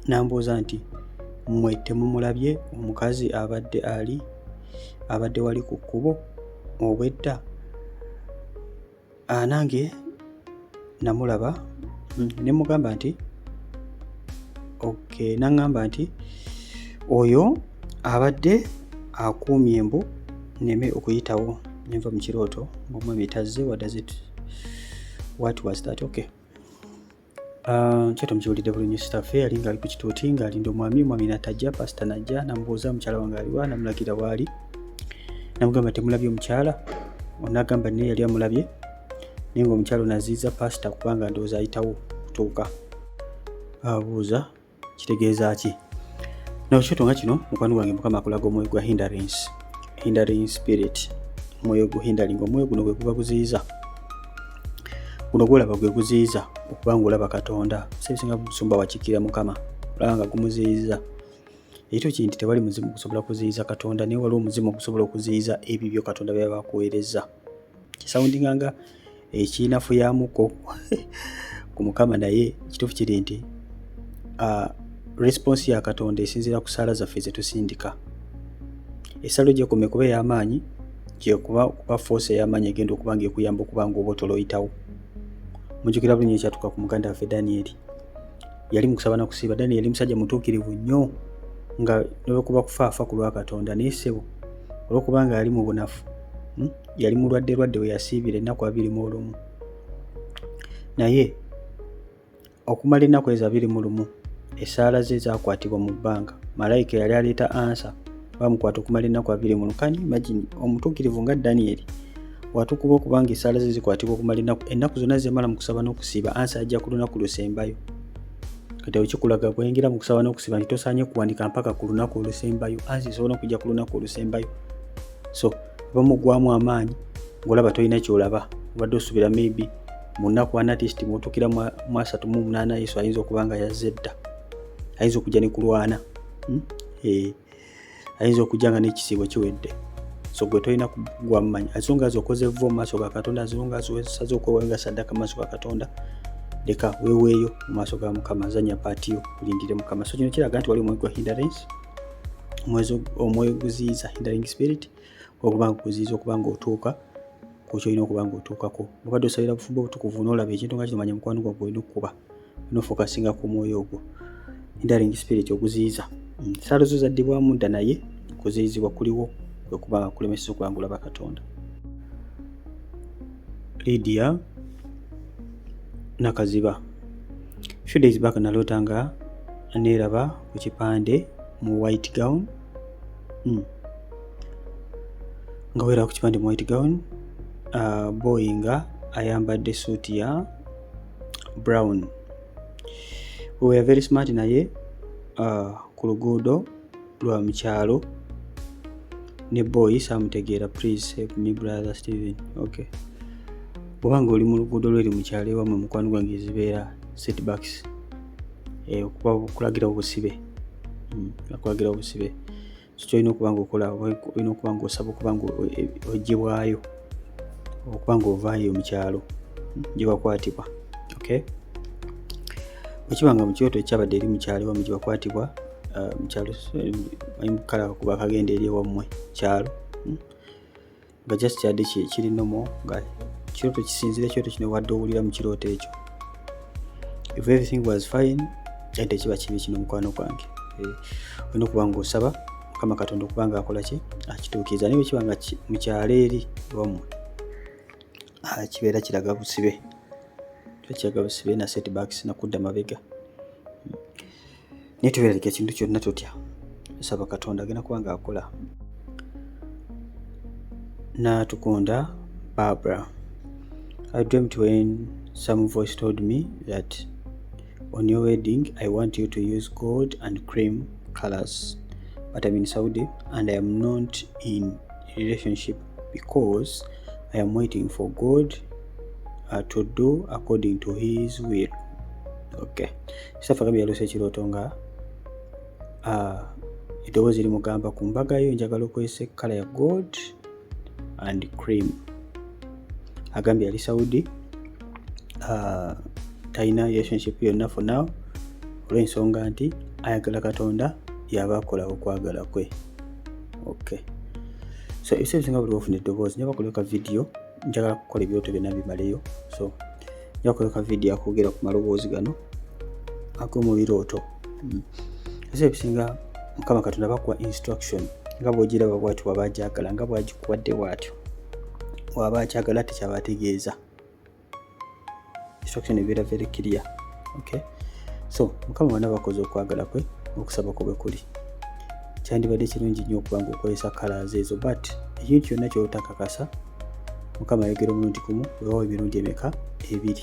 N'ambuuza nti mmwe temumulabye omukazi abadde wali ku kkubo obwedda? Nange namulaba ne mugamba nti okay, n'aŋŋamba nti oyo abadde akuumye embu nneme okuyitawo, nenva mu kirooto ng'omwami tazze. What was that? Okay. Kyoto mukiwulidde bulungi. Sitaffe yali ng'ali ku kituuti ng'alinda omwami n'atajja, pasita najja n'amubuuza mukyala wange aliwa, namulagira waali. Namugamba temulabye omukyala? N'agamba naye yali amulabye, naye ng'omukyala onaziiza pasita kubanga ndowooza ayitawo kutuuka. Abuuza kitegeeza ki? Kyoto nga kino mukwano gwange Mukama akulaga omwoyo gwa hindering spirit. Omwoyo guhindaling, omwoyo guno gwe guba guziyiza. Guno gwolaba gwe guziyiza okubanga olaba Katonda. Sebisinga busumba wakikira Mukama olaba nga gumuziyiza. Ekyo kinti tewali muzimu gusobola kuziyiza Katonda, naye waliwo omuzimu okusobola okuziyiza ebibyo Katonda byaba bakuweereza. Kisawundinga nga ekiinafu yamuko ku Mukama, naye ekituufu kiri nti response ya Katonda esinziira ku ssaala zaffe ze tusindika. Essalo gye kume kuba ey'amaanyi, gye kuba force ey'amaanyi egenda okuba ng'ekuyamba okubanga oba otoloyitawo. Mujjukira bulungi ekyatuuka ku muganda waffe Daniel. Yali mu kusaba na kusiiba. Daniel yali musajja mutuukirivu nnyo, nga n'olw'okuba kufaafa ku lwa Katonda, naye ssebo olw'okubanga yali mu bunafu, yali mulwadde we yasiibira ennaku 21. Naye okumala ennaku ezo 21 essaala ze zaakwatibwa mu bbanga. Malayika yali aleeta ansa, bamukwata okumala ennaku 21. Kani imagine omutuukirivu nga Daniel watukuba okubanga essaala ze zikwatibwa okumala ennaku zonna zemala mu kusaba n'okusiiba, ansa ajja ku lunaku lusembayo. Kati awo kikulaga bw'oyingira mu kusaba n'okusiiba nti tosaanye kuwanika mpaka ku lunaku olusembayo, ansi esobola okujja ku lunaku olusembayo. So bamugwamu amaanyi ng'olaba tolina ky'olaba, obadde osuubira maybe mu nnaku anatist mutuukira mu 38 Yesu ayinza okuba nga yazze dda, ayinza okujja ne kulwana, ayinza okujja nga n'ekisiibo kiwedde. So gwe tolina kugwa mu manyi, azonga zokoze vvo mu maaso ga Katonda, azonga zosaze okwewenga ssaddaka mu maaso ga Katonda, leka weeweeyo mu maaso ga Mukama, zanya paati yo, kulindire Mukama. So kino kiraga nti wali omwoyo gwa hindrance, omwoyo guziyiza, hindering spirit, okubanga kuziyiza okubanga otuuka ku kyolina okubanga otuukako. Obadde osabira bufumbo obutukuvu n'olaba ekintu nga kino, manya mukwano gwa olina okuba, olina ofokasinga ku mwoyo ogwo, hindering spirit oguziyiza. Essaala zo zaddibwamu dda, naye okuziyizibwa kuliwo okuba kulemeseza okubanga olaba Katonda. Lydia Nakaziba. Few days back naloota nga neeraba ku kipande mu white gown. Nga weeraba ku kipande mu white gown, boy nga ayambadde suuti ya brown. We were very smart naye ku luguudo lwa mu kyalo ne boy saamutegeera. Please help me brother Steven. Okay, bw'obanga oli mu luguudo lweri mu kyalo ewammwe mukwano gwange zibeera setbacks, okulagira obusibe, okulagira obusibe. So kyolina okuba nga okola, olina okuba nga osaba okuba nga oggyibwayo, okuba nga ovaayo mu kyalo gye bakwatibwa. Okay, bwekibanga mu kyoto ekyabadde eri mu kyalo ewammwe gye bakwatibwa mu kyalo kala kuba kagenda eri ewammwe kyalo nga just kyadde kiri nomo nga kirooto kisinzira ekyoto kino wadde owulira mu kirooto ekyo. If everything was fine, ate kiba kibi kino mukwano gwange. Olina okuba nga osaba Mukama Katonda okuba nga akola ki, akituukiriza. Naye bwekiba nga mu kyalo eri ewammwe kibeera kiraga busibe, kiraga busibe na setbacks na kudda mabega. Naye tubeereka ekintu kyonna tutya, saba Katonda agenda kuba nga akola. Natukunda Barbara. I dreamt when some voice told me that on your wedding I want you to use gold and cream colors, but I'm in Saudi and I am not in a relationship because I am waiting for God to do according to his will. Okay, safa kabi yalose ekirooto nga eddoboozi limugamba ku mbaga yo njagala okwesa kala ya gold and cream. Agambye yali Saudi, talina relationship yonna for now olw'ensonga nti ayagala Katonda yaba akola okwagala kwe. Okay, so ebiseera ebisinga buli ofuna eddoboozi njaba kuleka video, njagala kukola ebyoto byonna bimaleyo. So njaba kuleka video akwogera ku maloboozi gano ag'omu birooto. Ebiseera ebisinga Mukama Katonda bakuwa instruction nga bw'ogiraba bw'atyo waba agyagala, nga bw'agikuwadde bw'atyo waba akyagala tekyaba ategeeza. Instruction ebeera very clear. Okay, so Mukama wonna bakoze okwagala kwe, okusaba kwe bwe kuli. Kyandibadde kirungi nnyo okuba nga okozesa colors ezo, but ekintu kyonna ky'otakakasa Mukama ayogera omulundi gumu weewawo emirundi emeka? 2.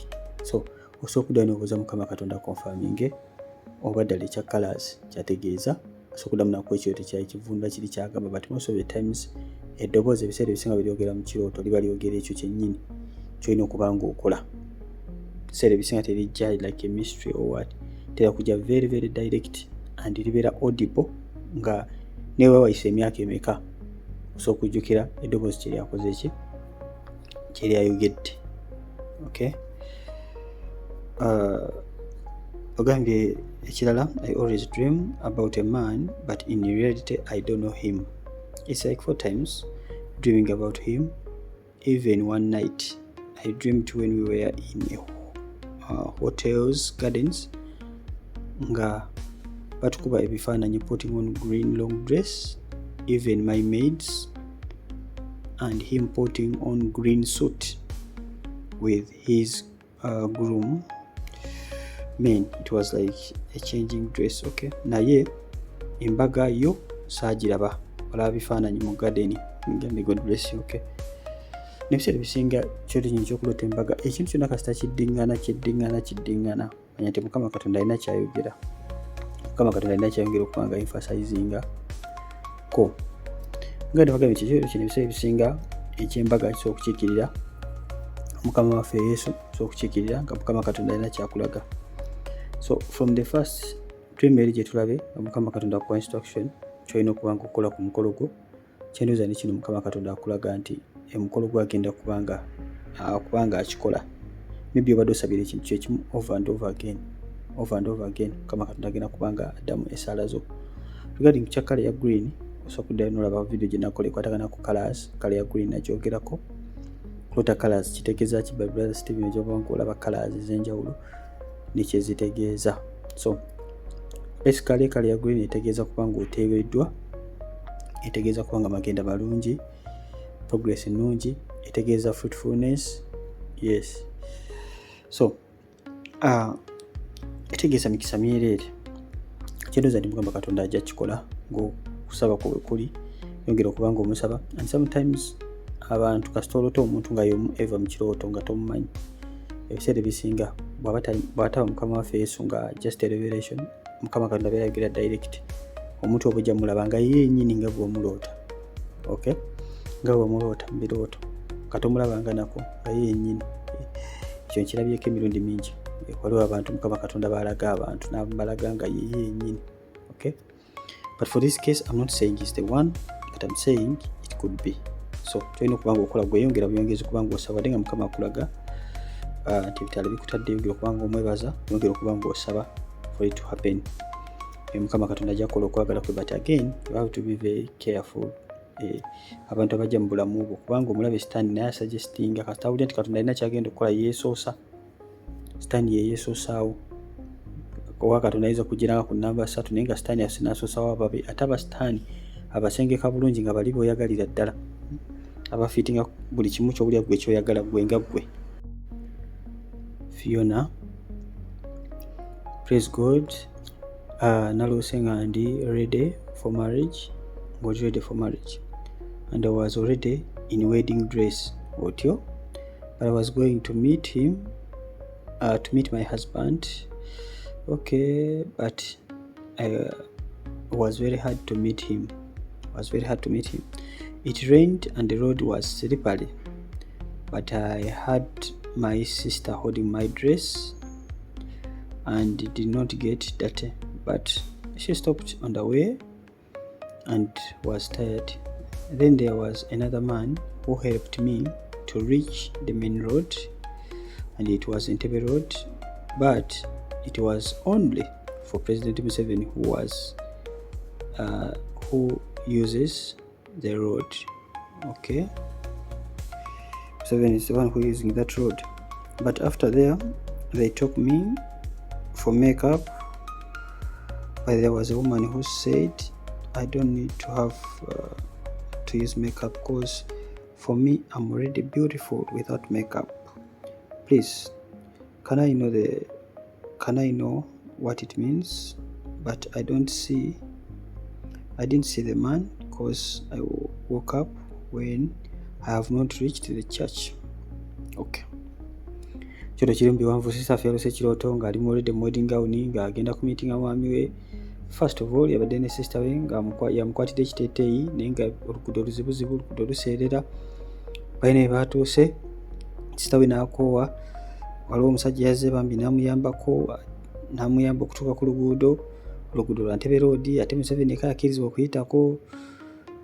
So osooka okuddayo n'obuuza Mukama Katonda confirming oba ddala ekya colors kyategeeza. Osooka okuddamu nakuwa ekirooto kyali kivunda kiri kyagamba, but most of the times eddoboozi ebiseera ebisinga biryogera mu kirooto liba lyogera ekyo kyennyini kyolina okuba nga okola. Ebiseera ebisinga terijja like a mystery or what, tera kujja very very direct and libeera audible nga newe wayise emyaka emeka osooka okujjukira eddoboozi kye lyakoze ki, kye lyayogedde. Okay, ogambye ekirala, I always dream about a man but in reality I don't know him. It's like 4 times dreaming about him. Even one night I dreamed when we were in a hotel's gardens nga batukuba ebifaananyi putting on green long dress, even my maids, and him putting on green suit with his groom. Man, it was like a changing dress. Okay, naye embaga yo saagiraba, olaba bifaananyi mu garden. God bless you. Okay, n'ebiseera bisinga kyotinyi ekyokulota embaga ekintu kyonna kasita kiddiŋŋana manya nti Mukama Katonda alina kyayogera. Mukama Katonda alina kyayongera okuba nga emphasizinga ko nga nebagambye ekyo kino ebiseera ebisinga ekyembaga kisobola okukiikirira Mukama waffe Yesu, kisobola okukiikirira nga Mukama Katonda alina kyakulaga. So from the first dream eri gye tulabe Mukama Katonda akuwa instruction kyolina okuba nga okola ku mukolo gwo. Kyendooza ne kino Mukama Katonda akulaga nti emukolo gwo agenda kubanga akikola. Maybe obadde osabira ekintu kyekimu over and over again. Mukama Katonda agenda kubanga addamu essaala zo. Regarding kya kala ya green, osobola okuddayo n'olaba video gye nakola ekwatagana ku colors. Kala ya green nagyogerako. Kulota colors kitegeeza ki? Brother Steven gy'oba nga olaba colors ez'enjawulo ne kye zitegeeza. So basically kala ya green etegeeza kuba nga oteebeddwa, etegeeza kuba nga magenda malungi, progress ennungi, etegeeza fruitfulness. Yes, so etegeeza mikisa myereere. Kyendooza nti Mukama Katonda ajja kikola ng'okusaba kwe kuli, yongera okuba nga omusaba, and sometimes abantu kasita olota omuntu nga y'omu eva mu kirooto nga tomumanyi, ebiseera ebisinga bw'ataba mukama waffe Yesu nga just a revelation, mukama Katonda beeragira direct, omuntu obujja mulaba nga ye yennyini nga bw'omuloota, okay, nga bw'omuloota mu birooto, katomulabanga nako nga ye yennyini. Ekyo nkirabyeko emirundi mingi. Waliwo abantu mukama Katonda balaga abantu n'abalaga nga ye yennyini, okay. But for this case, I'm not saying he's the one, but I'm saying it could be. So tulina okuba nga okola gweyongera buyongezi okuba nga osaba nga mukama akulaga nti ebitala bikutadde, yongera okuba nga omwebaza, yongera okuba nga osaba for it to happen. Mukama Katonda ajja kukola okwagala kwe, but again you have to be very careful. Abantu abajja mu bulamu bwo kubanga omulabe Sitaani naye asuggestinga kasita awulira nti Katonda alina kyagenda okukola yeesoosa. Sitaani yeyeesoosaawo. Owa Katonda ayinza kugiranga ku namba 3 naye nga Sitaani asoosaawo ababe, ate aba Sitaani abasengeka bulungi nga bali boyagalira ddala, abafiitinga buli kimu ky'obulya gwe kyoyagala gwe nga gwe. Fiona, praise God. Nalose nga ndi ready for marriage, was ready for marriage, and I was already in wedding dress otyo, but I was going to meet him, to meet my husband. Okay, but I was very hard to meet him. It rained and the road was slippery, but I had my sister holding my dress and did not get dirty, but she stopped on the way and was tired. Then there was another man who helped me to reach the main road, and it was Entebbe Road, but it was only for President Museveni who uses the road. Okay, Museveni is the one who is using that road. But after there, they took me for makeup, but there was a woman who said I don't need to have to use makeup because for me I'm already beautiful without makeup. Please, can I know what it means? But I didn't see the man because I woke up when I have not reached the church. Okay. Kyoto kiri mu biwanvu sister yalose ekirooto ng'ali mu already wedding gown ng'agenda ku meeting mwami we. First of all yabadde ne sister we nga yamukwatidde ekiteeteeyi naye nga oluguudo luzibuzibu, oluguudo luseerera. Balina we baatuuse, sister we n'akoowa, waliwo omusajja yazze bambi n'amuyamba okutuuka ku luguudo lwa Entebbe Road, ate Museveni akkirizibwa okuyitako,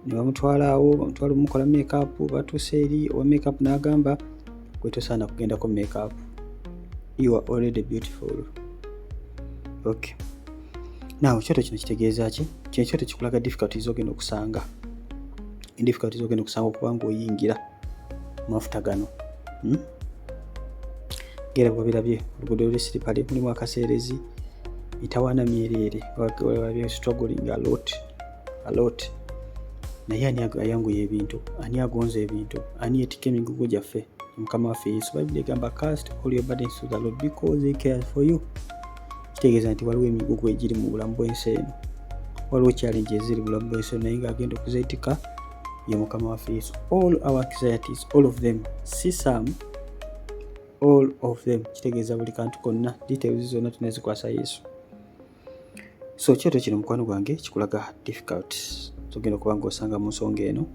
ne bamutwala omukola makeup, batuuse eri owa makeup n'agamba gwe tosaana kugendako makeup, you are already beautiful. Okay. Now ekyoto kino kitegeeza ki? Kino ekyoto kikulaga difficulties ogenda okusanga okuba ng'oyingira mu mafuta gano. Ngera bwabirabye oluguudo lw'esiripale mulimu akaseerezi, mitawaana myereere, wabye struggling a lot. Naye ani ayanguye ebintu, ani agonza ebintu, ani yeetikka emigugu gyaffe? Mukama waffe Yesu. Bayibuli egamba cast all your burdens to the Lord because he cares for you. Kitegeeza nti waliwo emigugu egiri mu bulamu bw'ensi eno, waliwo challenge eziri mu bulamu bw'ensi eno, naye ng'agenda okuzeetika ye Mukama waffe Yesu. All our anxieties, all of them, see some, all of them. Kitegeeza buli kantu konna, details zonna tunezikwasa Yesu. So kyoto kino mukwano gwange kikulaga difficulties tugenda okuba ng'osanga mu nsonga eno,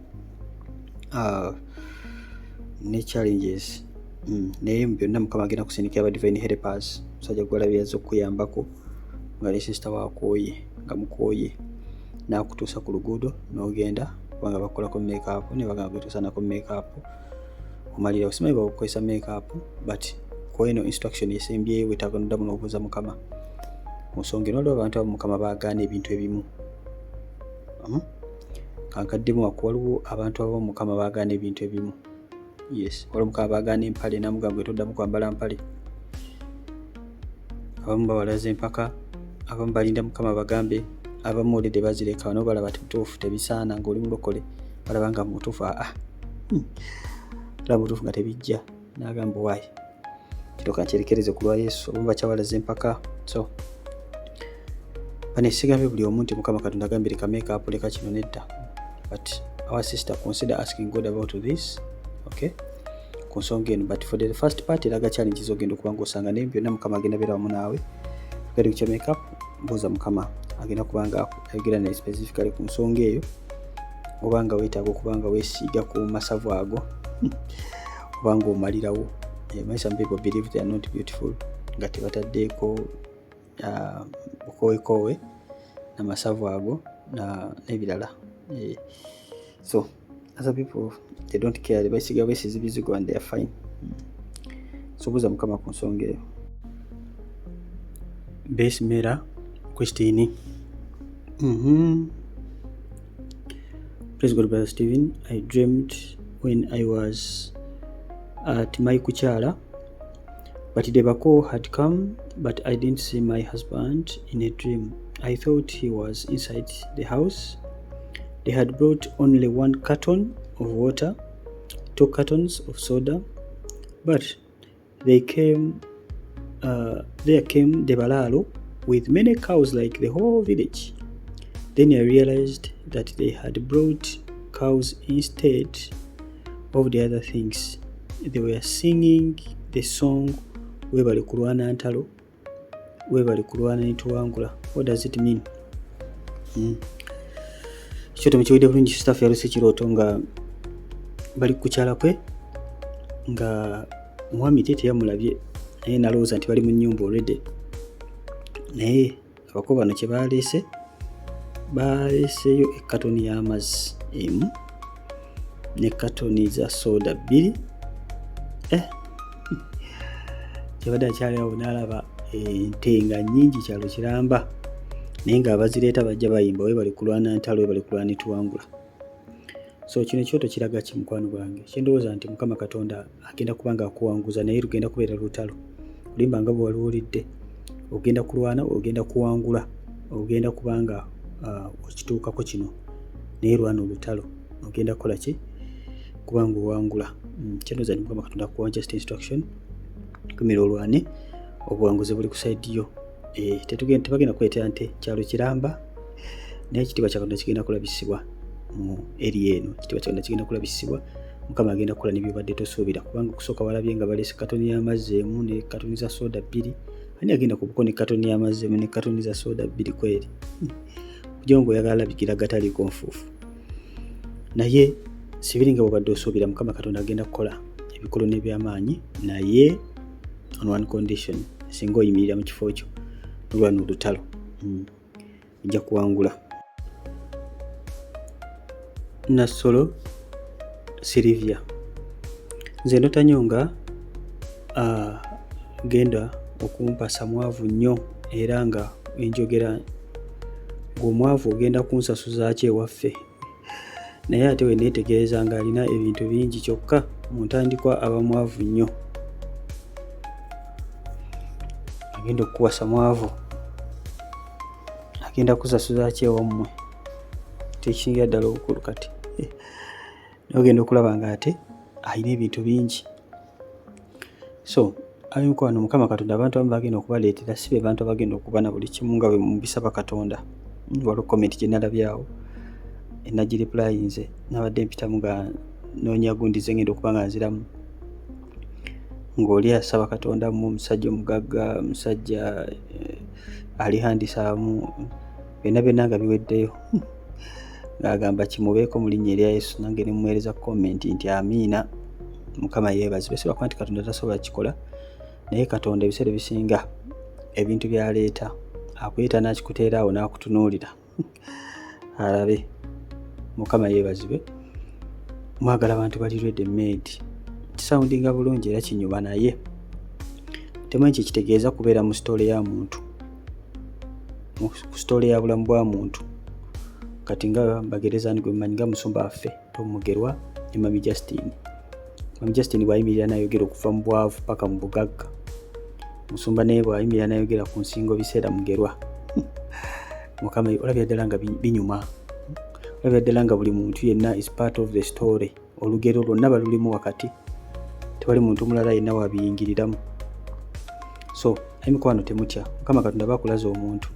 ne challenges, naye mu byonna Mukama agenda kusindikira aba divine helpers. Musajja gwalabye yazze okuyambako nga ne sister wakooye, nga mukooye n'akutuusa ku luguudo n'ogenda kubanga bakolako makeup, ne bagamba gwetuusaanako makeup omalira osimanyi bakukozesa makeup, but ko eno instruction yesembyeyo wetaaga noddamu n'obuuza Mukama mu nsonga eno. Waliwo abantu abo Mukama baagaana ebintu ebimu, kankaddemu waliwo abantu abo Mukama baagaana ebintu ebimu. Yes, waliwo Mukama baagaana empale n'amugamba gwetoddamu kwambala mpale. Abamu bawalaza empaka, abamu balinda Mukama bagambe, abamu olede bazireka no balaba tutuufu tebisaana ng'oli mulokole, balaba nga mutuufu mutuufu nga tebijja, n'agamba waayi kitoka nkyerekereze ku lwa Yesu. Abamu bakyawalaza empaka. So banesigambe buli omu nti Mukama Katonda agambye leka makeup, leka kino nedda. But our sister consider asking God about this okay, ku nsonga eno. But for the first part eraga challenges ogenda okuba ng'osanga naye byonna Mukama agenda beera wamu naawe. Ready to make up, mbuuza Mukama agenda kubanga ayogera naye specifically ku nsonga eyo, obanga weetaaga okubanga weesiiga ku masavu ago obanga omalirawo. Some people believe they are not beautiful nga tebataddeeko bukowekowe n'amasavu ago n'ebirala. So other people they don't care, basiga besiza bizigo and they are fine. So buuza Mukama ku nsonga eyo. Base mirror question. Praise God, Brother Stephen. I dreamed when I was at my kuchala, but Debako had come, but I didn't see my husband in a dream. I thought he was inside the house. They had brought only 1 carton of water, 2 cartons of soda, but there came the Balalo with many cows like the whole village. Then I realized that they had brought cows instead of the other things. They were singing the song Webali Kurwana Ntalo, Webali Kurwana Nituwangula. What does it mean? Kyoto mukiwedde bulungi staff yaluse kirooto nga bali kukyala kwe nga mwami teyamulabye, naye nalowooza nti bali mu nnyumba already. Naye abako bano kye baleeseyo ekkatoni y'amazzi emu ne katoni za soda 2. Kyabadde akyali awo n'alaba ente nga nnyingi kyalo kiramba, naye ng'abazireeta bajja bayimba Webali Kulwana Ntalo, Webali Kulwana Nituwangula. So kino ekyoto kiraga ki mukwano gwange? Kyendowooza nti Mukama Katonda agenda kubanga akuwanguza, naye lugenda kubeera lutalo. Olimba nga bwe waliwulidde, ogenda kulwana, ogenda kuwangula, ogenda kubanga okituukako kino, naye lwana olutalo, ogenda kukola ki? Kubanga owangula. Kyendowooza nti Mukama Katonda akuwa just instruction, kumira olwane, obuwanguzi buli ku side yo. Tebagenda kuleetera nte kyalo kiramba, naye ekitiibwa kya Katonda kigenda kulabisibwa mu eri eno. Ekitiibwa kya Katonda kigenda kulabisibwa, Mukama agenda kukola n'ebyobadde tosuubira, kubanga okusooka walabye nga baleese katoni y'amazzi emu ne katoni za soda 2. Ani agenda kubuko ne katoni y'amazzi emu ne katoni za soda 2 kweri? Kujongo oyagala labikira gataliiko nfuufu. Naye sibiringa bwobadde osuubira, Mukama Katonda agenda kukola ebikulu n'ebyamaanyi, naye on one condition, singa oyimirira mu kifo kyo olwana olutalo, ojja kuwangula. Nassolo Silivia, nze Notanyonga genda okumpasa mwavu nnyo, era nga enjogera ng'omwavu ogenda kunsasuza ki ewaffe. Naye ate we neetegereza nga alina ebintu bingi, kyokka mu ntandikwa aba mwavu nnyo. Agenda okukuwasa mwavu, agenda kusasuza ki ewammwe, tekisingira ddala obukulu kati. Ogenda okulaba nga ate alina ebintu bingi. So abimuko wano Mukama Katonda abantu abamu bagenda okubaleetera, si be bantu abagenda okuba na buli kimu nga bwe mubisaba Katonda. Waliwo comment gye nalabyawo enagireply nze nabadde mpitamu nga noonya gundi ze ngenda okuba nga nziramu, ng'oli asaba Katonda mu omusajja omugagga, musajja ali handisaamu, byonna nga biweddeyo. Ng'agamba kimubeeko mu linnya erya Yesu, nange ne mumuweereza comment nti amiina. Mukama yeebazibwe. Si lwakuba nti Katonda tasobola kikola, naye Katonda ebiseera ebisinga ebintu by'aleeta akuyita n'akikuteera awo n'akutunuulira alabe. Mukama yeebazibwe. Mwagala abantu bali ready made. Kisoundinga bulungi era kinyuma, naye temanyi kitegeeza kubeera mu story ya muntu, mu story ya bulamu bwa muntu. Kati nga Bagereza gwe mmanyi nga musumba waffe Tom Mugerwa ne Mami Justine. Mami Justine bw'ayimirira n'ayogera okuva mu bwavu paka mu bugagga. Musumba naye bw'ayimirira n'ayogera ku nsingo biseera Mugerwa. Mukama olabira ddala nga binyuma. Olabira ddala nga buli muntu yenna is part of the story. Olugero lwonna balulimu wakati. Tewali muntu mulala yenna wabiyingiriramu. So mikwano temutya, Mukama Katonda bakulaza omuntu.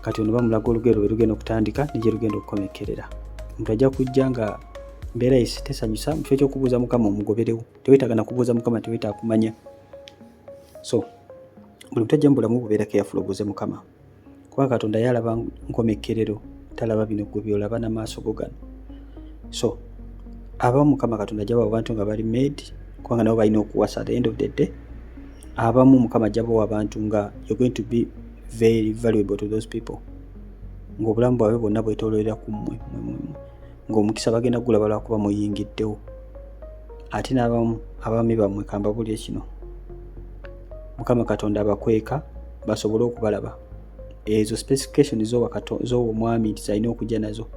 Kati ono bamulaga olugero lwe lugenda okutandika n'egye lugenda okukomekerera. Omuntu ajja kujja nga mbeera tesanyusa mu kifo ky'okubuuza Mukama omugoberewo. Teweetaaga na kubuuza Mukama, teweetaaga kumanya. So buli muntu ajja mu bulamu bubeera careful obuuze Mukama, kuba Katonda yalaba nkomekkerero, talaba bino gwe byolaba n'amaaso go gano. So abamu Mukama Katonda ajja bawa abantu nga bali made, kubanga nabo balina okuwasa at the end of the day. Abamu Mukama ajja bawa abantu nga you're going to be very valuable to those people, ng'obulamu bwabwe bwonna bwetooloolera ku mmwe, ng'omukisa bagenda gulaba lwakuba muyingiddewo. Ate n'abamu abaami bammwe kambabulye kino, Mukama Katonda abakweka basobole okubalaba. Ezo specifications z'omwami zalina okujja nazo.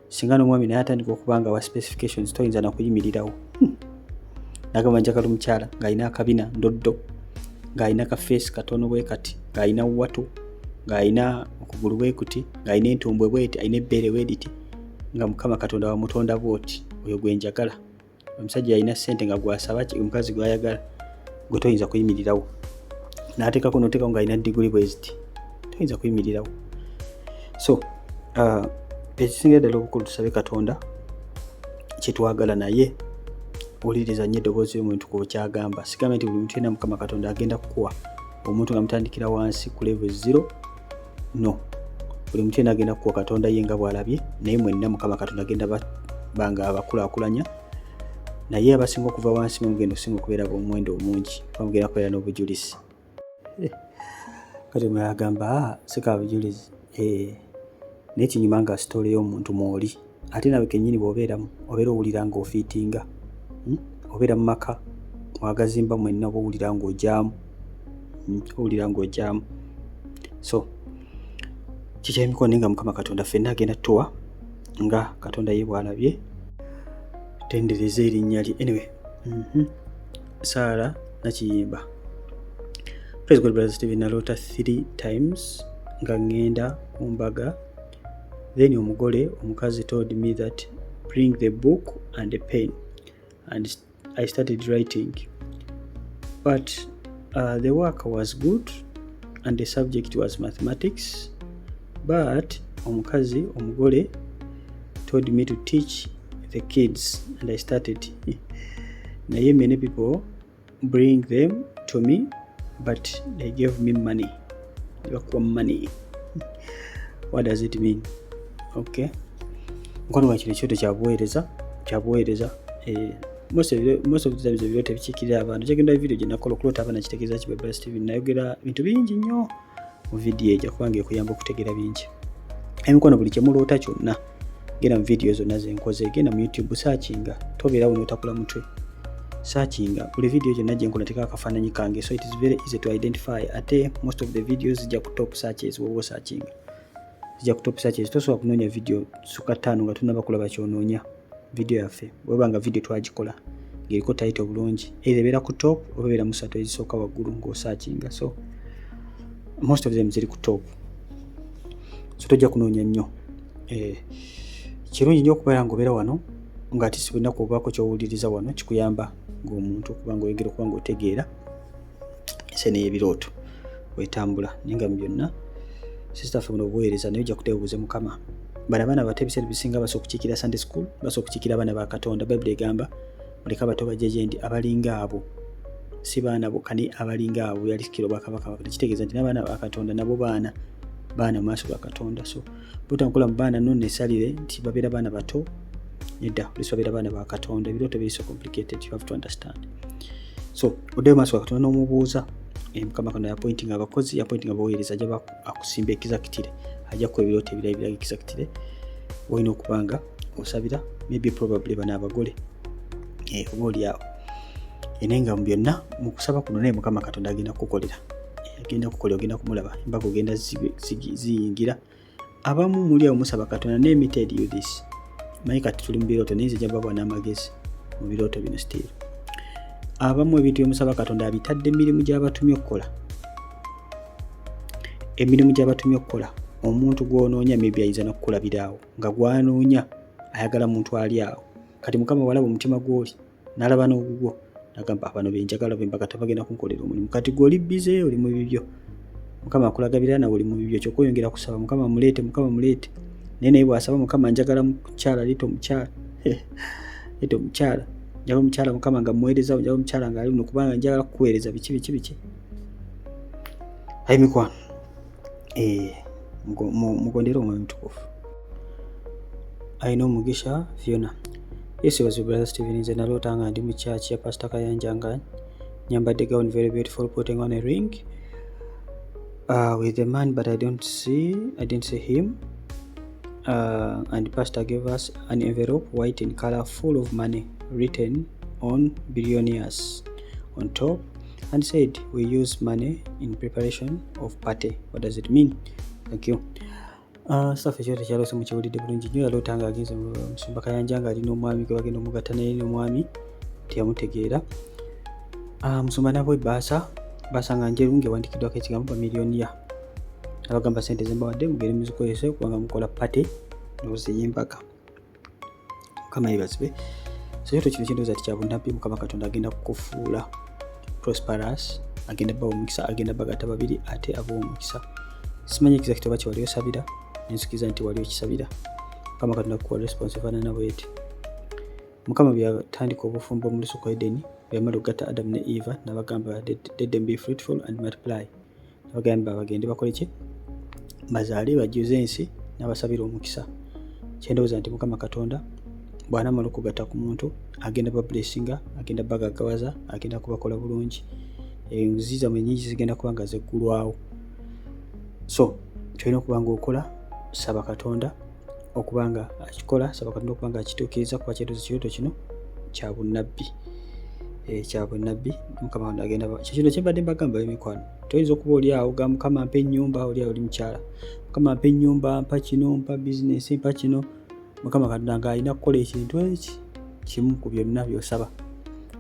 Singa n'omwami naye atandika okubanga wa specifications toyinza na kuyimirirawo. Nagamba njagala omukyala ng'alina akabina ndoddo, ng'alina ka face katono bwe kati, ng'alina watu, ng'alina okugulu bwe kuti, ng'alina entumbwe bweti, alina ebbeere bwediti, nga Mukama Katonda wa mutonda bwoti, oyo gwe njagala. Omusajja alina ssente nga gwasaba omukazi gwayagala, gwe toyinza kuyimirirawo. N'ateekako n'oteekako ng'alina diguli bweziti, toyinza kuyimirirawo. So ekisingira ddala obukulu tusabe Katonda kyetwagala naye wuliriza nnyo eddoboozi y'omuntu ku kyagamba. Sigamba nti buli muntu yenna Mukama Katonda agenda kukuwa omuntu nga mutandikira wansi ku level 0. No, buli muntu yenna agenda kukuwa Katonda ye nga bw'alabye, naye mwenna Mukama Katonda agenda banga abakulaakulanya. Naye abasinga okuva wansi mugenda okusinga okubeera b'omuwendo omungi, mugenda kubeera n'obujulizi. Kati mwe agamba sika bujulizi, naye kinyuma nga sitole y'omuntu mw'oli. Ate nawe kennyini bw'obeeramu obeera owulira ng'ofiitinga, obeera mu maka mwagazimba mwenna oba owulira ng'ojaamu. So kikyamikono nga Mukama Katonda ffenna agenda tuwa nga Katonda ye bw'alabye, tendereza erinnya lye. Anyway, Sarah Nakiyimba. Praise God, Brother Stephen. Naloota 3 times nga ngenda ku mbaga. Then omukazi told me that bring the book and the pen, and I started writing. But the work was good and the subject was mathematics. But omugole told me to teach the kids, and I started. Naye many people bring them to me, but they gave me money. Money. What does it mean? Okay. Mkono wa kino kyoto kyabuweereza. Most of the times ebirooto bikiikirira abantu. Kyagenda video gye nakola okuloota abaana kitegeeza ki Brother Stephen. Nayogera bintu bingi nnyo mu video ejja kubanga ekuyamba okutegeera bingi. Emikono buli kyemuloota kyonna genda mu video zonna zenkoze, genda mu YouTube searchinga, tobeerawo n'otakola mutwe. Searchinga buli video gyonna gye nkola teeka akafaananyi kange, so it is very easy to identify. Ate most of the videos zijja ku top searches woba searchinga. Zijja ku top searches, tosobola kunoonya video suka 5 nga tunaba kulaba kyonoonya video yaffe. Bweba nga video twagikola ng'eriko title bulungi, either beera ku top oba beera mu ssatu ezisooka waggulu ng'osearchinga. So most of them ziri ku top, so tojja kunoonya nnyo. Kirungi nnyo okubeera ng'obeera wano ng'ate si bunaku obaako ky'owuliriza wano, kikuyamba ng'omuntu okuba ng'oyogera okuba ng'otegeera ensene y'ebirooto wetambula. Naye nga mu byonna sister ffe muno obuweereza naye ojja kuteebuuze Mukama. Bano abaana bato ebiseera bisinga basobola okukiikira Sunday school, basobola okukiikira abaana ba Katonda. Bayibuli egamba muleke abato bajje gye ndi abalinga abo, si baana bokka naye abalinga abo yalikira obwakabaka. Kitegeeza nti n'abaana ba Katonda nabo baana mu maaso ga Katonda. So butankola mu baana nno nesalire nti babeera baana bato, nedda poliisi babeera baana ba Katonda. Ebirooto biri so complicated, you have to understand. So oddeyo maaso ga Katonda n'omubuuza. Mukama Katonda yappointinga abakozi, yappointinga abaweereza, ajja akusimba ekizakitire, ajja kuwa ebirooto ebirala ebiraga ekizakitire. Olina okubanga osabira maybe probably bano abagole oba oli awo. Naye nga mu byonna mu kusaba kuno naye Mukama Katonda agenda kukukolera, agenda kukolera, ogenda kumulaba, embaga ogenda ziyingira. Abamu muli awo musaba Katonda, naye me tell you this, manyi kati tuli mu birooto naye nze njaba bwa n'amagezi mu birooto bino still. Abamu ebintu byemusaba Katonda abitadde emirimu gy'abatumye okukola. Emirimu gy'abatumye okukola, omuntu gw'onoonya maybe ayinza n'okukulabira awo nga gw'anoonya ayagala muntu ali awo. Kati Mukama walaba omutima gw'oli n'alaba n'ogugwo n'agamba bano benjagala bembaga tabagenda kunkolera omulimu. Kati gw'oli bize oli mu bibyo, Mukama akulagabira nawe oli mu bibyo, kyokka oyongera kusaba Mukama muleete, Mukama muleete. Naye naye bw'asaba Mukama njagala mukyala leeta omukyala, ete omukyala njagala omukyala mukama nga muweereza, njagala omukyala nga ali muno kubanga njagala kukuweereza biki ayi mikwano mugondera omwoyo mutukufu. Alina omugisha Fiona. Yes, was your brother Steven nze nalootanga ndi mu church ya Pastor Kayanja nga nyambadde gown very beautiful, putting on a ring with a man, but I didn't see him. And Pastor gave us an envelope, white in color, full of money, written on billionaires on top, and said we use money in preparation of party. What does it mean? Thank you. Staff ekyoto kyalose mukiwulidde bulungi nnyo. Yalootanga agenze Musumba Kayanja nga alina omwami gwe bagenda omugatta naye n'omwami teyamutegeera. Musumba nabwe baasa nga njeru ng'ewandikiddwako ekigambo bamiliyoniya. Abagamba ssente ze mbawadde mugende muzikozese kubanga mukola pate ndowooza ey'empaka. Mukama yeebazibwe. So ekyoto kino kindowooza ti kya bunnabbi. Mukama Katonda agenda kukufuula prosperous, agenda bawa omukisa, agenda bagatta babiri ate abawa omukisa. Simanyi exactly oba wali osabira, nenzikiriza nti wali okisabira. Mukama Katonda kuwa response efaanana bw'eti. Mukama bwe yatandika obufumbo mu lusuku Edeni, bwe yamala okugatta Adamu ne Eva n'abagamba let them be fruitful and multiply. N'abagamba bagende bakole ki? Bazaale bajjuze ensi n'abasabira omukisa. Kyendowooza nti Mukama Katonda bw'anaamala okugatta ku muntu agenda bablessinga, agenda bagaggawaza, agenda kubakola bulungi. Enguzi zammwe nnyingi zigenda kuba nga zeggulwawo. So kyolina okuba nga okola, saba Katonda okuba nga akikola, saba Katonda okuba nga akituukiriza kuba kyetoozi kirooto kino kya bunnabbi. Kya bunnabbi. Mukama Katonda agenda kino kyembadde mbagamba emikwano. Toyinza okuba oli awo ga Mukama mpa ennyumba, oli awo oli mukyala. Mukama mpa ennyumba, mpa kino, mpa bizinesi, mpa kino. Mukama Katonda nga alina kukola ekintu eki kimu ku byonna by'osaba.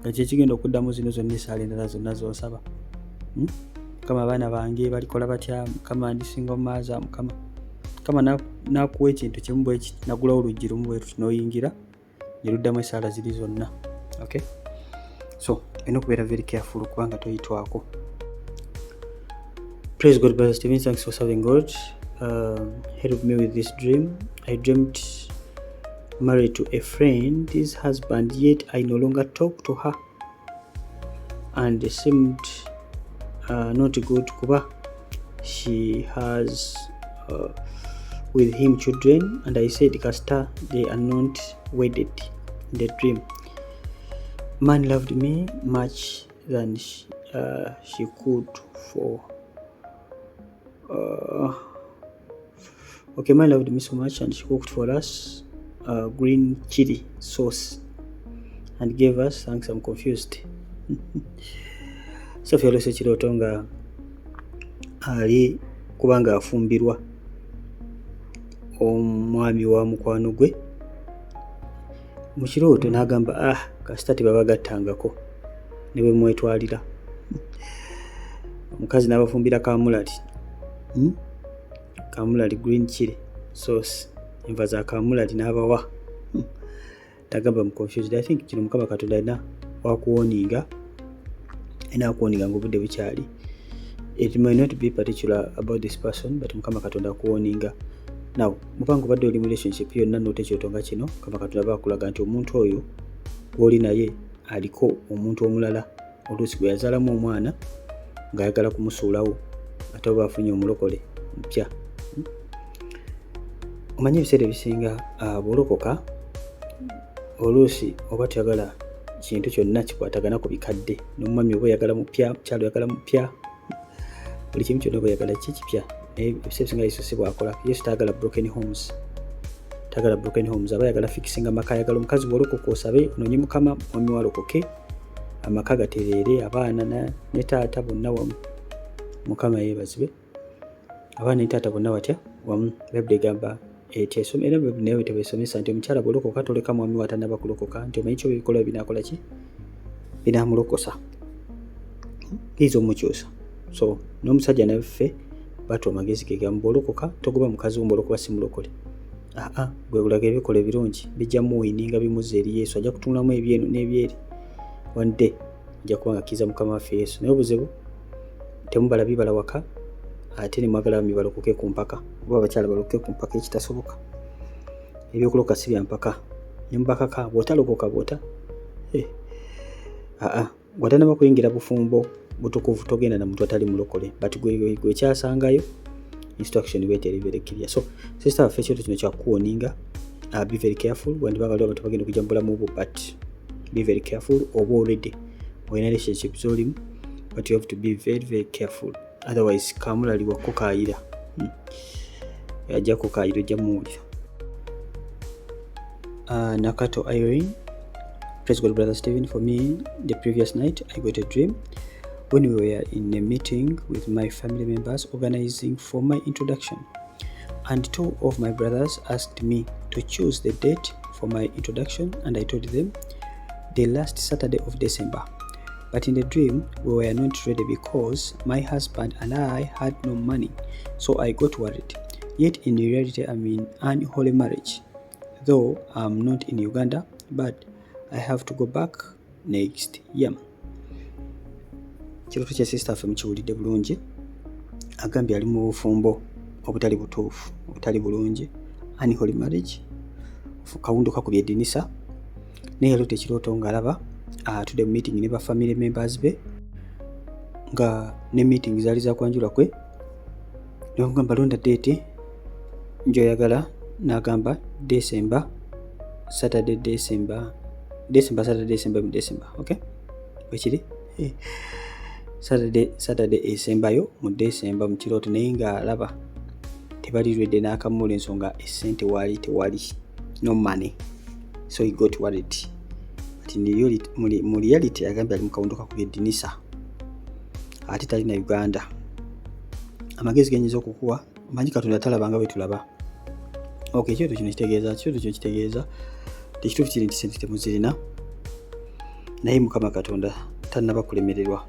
Nga kye kigenda okuddamu zino zonna esaala endala zonna z'osaba. Mukama abaana bange balikola batya, Mukama ndisinga maaza, Mukama n'akuwa ekintu kimu bwe kiti, nagulawo oluggi lumu bwe tuti n'oyingira ne luddamu esaala ziri zonna. Okay? So olina okubeera very careful kubanga toyitwako. Praise God, Brother Steven. Thanks for serving God. Help me with this dream. I dreamt married to a friend, his husband, yet I no longer talk to her. And it seemed not good kuba she has with him children, and I said Kasta they are not wedded in the dream. Man loved me much than she could for man loved me so much and she cooked for us green chili sauce and gave us. Thanks, I'm confused. So fyalose kirooto nga ali kubanga afumbirwa omwami wa mukwano gwe mu kirooto n'agamba kasita tebabagattangako ne bwe mwetwalira. Omukazi n'abafumbira kamulali green chili sauce, enva za kamulali n'abawa. Tagamba mu confused. I think kino Mukama Katonda alina wakuwoninga nga obudde bukyali. It may not be particular about this person, but Mukama Katonda akuwoninga. Now mupanga obadde oli mu relationship yonna n'otekyoto nga kino, Mukama Katonda bakulaga nti omuntu oyo gw'oli naye aliko omuntu omulala oluusi gwe yazaalamu omwana ng'ayagala kumusuulawo ate oba afunye omulokole mpya. Omanyi ebiseera ebisinga bw'olokoka oluusi oba tuyagala kintu kyonna kikwatagana ku bikadde, n'omwami oba oyagala mupya, mukyalo oyagala mupya, buli kimu kyonna oba oyagala kipya. Naye ebiseera ebisinga Yesu si bw'akola. Yesu taagala broken homes. Aba ayagala fixinga maka, ayagala omukazi bw'olokoka osabe onoonye Mukama, mwami walokoke, amaka gatereere, abaana ne taata bonna wamu. Mukama yeebazibwe. Abaana ne taata bonna watya wamu. Bayibuli egamba era naye tebesomesa nti omukyala bw'olokoka toleka mwami watannaba kulokoka, nti omanyi kyo ebikola binaakola ki? Binaamulokosa. Kiiza omukyusa. So n'omusajja naffe batwa amagezi ge gamu, bw'olokoka togoba mukazi wo mbw'olokoba si mulokole. Gwe bulaga ebikola ebirungi bijja muwininga bimuze eri Yesu, ajja kutunulamu ebyeno n'ebyeri. One day ajja kuba nga kiiza Mukama waffe Yesu. Naye obuzibu temubala bibala waka ate ne mwagala bambi balokoke ku mpaka, oba abakyala balokoke ku mpaka, ekitasoboka. Ebyokuloka si bya mpaka. Nimbakaka bw'otalokoka bw'otanaba kuyingira bufumbo butukuvu togenda na muntu atali mulokole, but gwe kyasangayo instruction bwete eri very clear. So sister waffe ekyoto kino kyakuwoninga, be very careful when abantu bagenda kujja mu bulamu bwo, but be very careful. Oba already olina relationship z'olimu, but you have to be very very careful, otherwise kamulali wakukayira ajja kukayira ojja muwulira. Nakato Irene, praise God brother Stephen. For me, the previous night I got a dream when we were in a meeting with my family members organizing for my introduction, and 2 of my brothers asked me to choose the date for my introduction, and I told them the last Saturday of December. But in the dream we were not ready because my husband and I had no money, so I got worried. Yet in reality I'm in an holy marriage, though I'm not in Uganda, but I have to go back next year. Kiroto kya sister ffe mukiwulidde bulungi, agambye ali mu bufumbo obutali butuufu, obutali bulungi, unholy marriage, kawundu kakubye eddinisa, naye yalota ekirooto ng'alaba atudde mu meeting ne ba family members be, nga ne meeting zaali za kwanjula kwe, ne bamugamba londa date gy'oyagala, n'agamba December, Saturday December, okay? Wekiri? Saturday esembayo mu December mu kirooto, naye ng'alaba tebali ready, n'akamula ensonga essente waali tewali, no money, so he got worried. But mu reality agambye ali mu kawundu kakubye eddinisa, ate talina Uganda. Amagezi genyinza okukuwa, manyi Katonda talabanga bwe tulaba. Okay, ekyoto kino kitegeeza tekituufu kiri nti sente temuzirina, naye Mukama Katonda tannaba kulemererwa.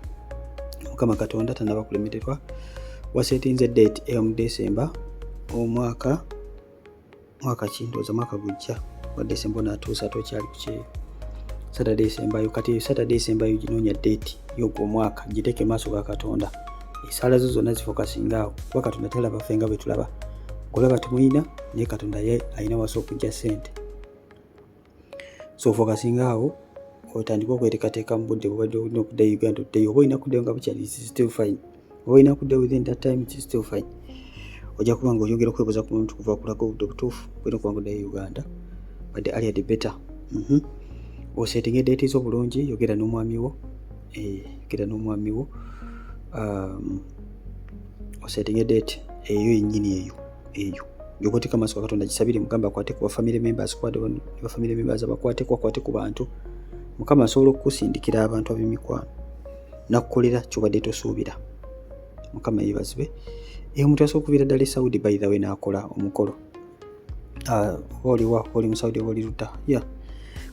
Wasetinze date mu December omwaka kindooza mwaka gujja wa December n'atuusa tokyali kukyeyo. Saturday esembayo, kati Saturday esembayo ginoonya date y'ogwo omwaka, giteeke maaso ga Katonda. Esaala zo zonna zifokasinga awo, kuba Katonda talaba ffe nga bwe tulaba. Olaba temuyina, naye Katonda ye alina wasa okujja ssente. So fokasinga awo, otandika okweteekateeka mu budde bwobadde olina okuddayo Uganda oddeyo. Oba olina kuddayo nga bukyali, it is still fine. Oba olina kuddayo within that time, it is still fine. Ojja kuba nga oyongera okwebuuza ku muntu kuva kulaga obudde butuufu olina okuba nga oddayo Uganda, but the earlier the better. Osetinga date zo bulungi, yogera n'omwami wo, osetinga date eyo yennyini eyo yokoteeka maaso ga Katonda, gisabire Mukama akwate ku family members, abakwate ku bantu. Mukama asobola okukusindikira abantu ab'emikwano nakukolera kyobadde tosuubira. Mukama yeebazibwe. Omuntu asobola okuviira ddala e Saudi by the way n'akola omukolo. Oli mu Saudi, oli Luta.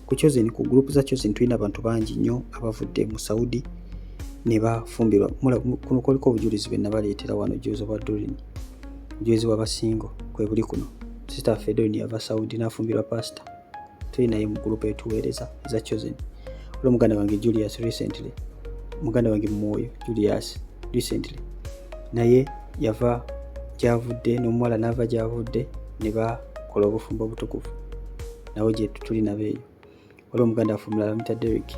Ku Chosen, ku group za Chosen tulina abantu bangi nnyo abavudde mu Saudi ne bafumbirwa. Kuno koliko obujulizi bwe nabaleetera wano, obujulizi bwa Doreen, obujulizi bw'abasingo kwe buli kuno. Sister Fedoni yava Saudi n'afumbirwa pastor. Tuli naye mu group etuweereza za Chosen. Olwo muganda wange Julius recently, muganda wange Mwoyo Julius recently, naye yava gyavudde, n'omuwala n'ava gyavudde ne bakola obufumbo obutukuvu, nawe gye tuli nabeeyo. Olwo muganda waffe omulala Mr. Derek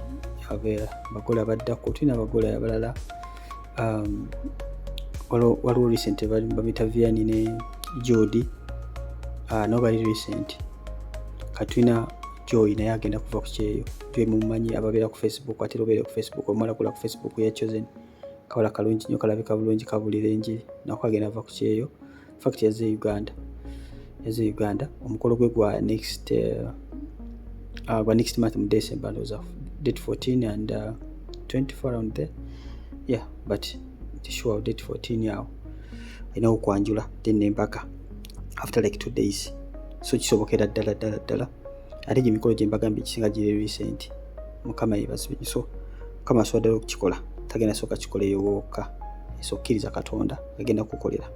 abeera, abagole abaddako, tulina abagole abalala. Waliwo recent bamita Vianney ne Jody, nabo bali recent. Katulina Joy naye agenda kuva ku kyeyo. Joy mumanyi ababeera ku Facebook, ate obeera ku Facebook, omala kula ku Facebook ya Chosen. Kawala kalungi nnyo, kalabika bulungi, kabulira enjiri, nako agenda ava ku kyeyo. Fact yazze Uganda. Omukolo gwe gwa next month mu December, ndoza date 14 and 24 around there. But sure date 14 yawo alina okwanjula then nempaka after like 2 days. So kisobokera ddala ate gye mikolo gye mbagambye kisinga giri recent. Mukama yeebazibwe. So Mukama asobola ddala okukikola, tagenda sooka kikoleyo wokka, okkiriza Katonda agenda kukolera.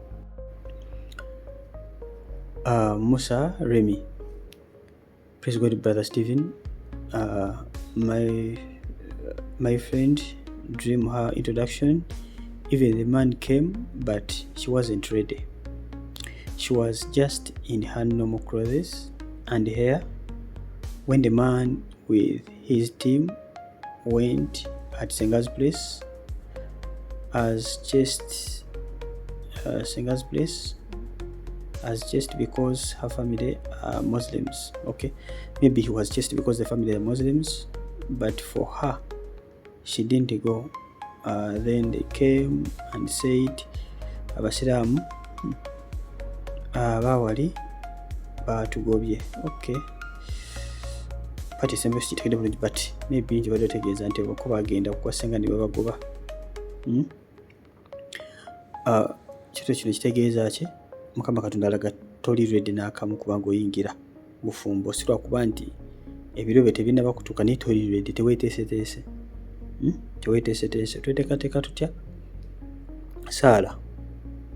Musa Remy, praise God brother Stephen. My friend dream her introduction. Even the man came, but she wasn't ready. She was just in her normal clothes and hair. when the man with his team went at Senga's place as just because her family are Muslims. Okay, maybe he was just because the family are Muslims, but for her, she didn't go. Then they came and said, Abasiramu abawali batugobye. Okay, pati sembe kitegede bulungi, but maybe nti badde tegeeza nti bako bagenda kukwasa ne babagoba. Kito kino kitegeeza ki? Mukama Katonda alaga toli ready n'akamu kubanga oyingira bufumbo, si lwakuba nti ebirobe tebinnaba kutuuka naye toli ready, teweeteeseteese. Tweteekateeka tutya? Saala,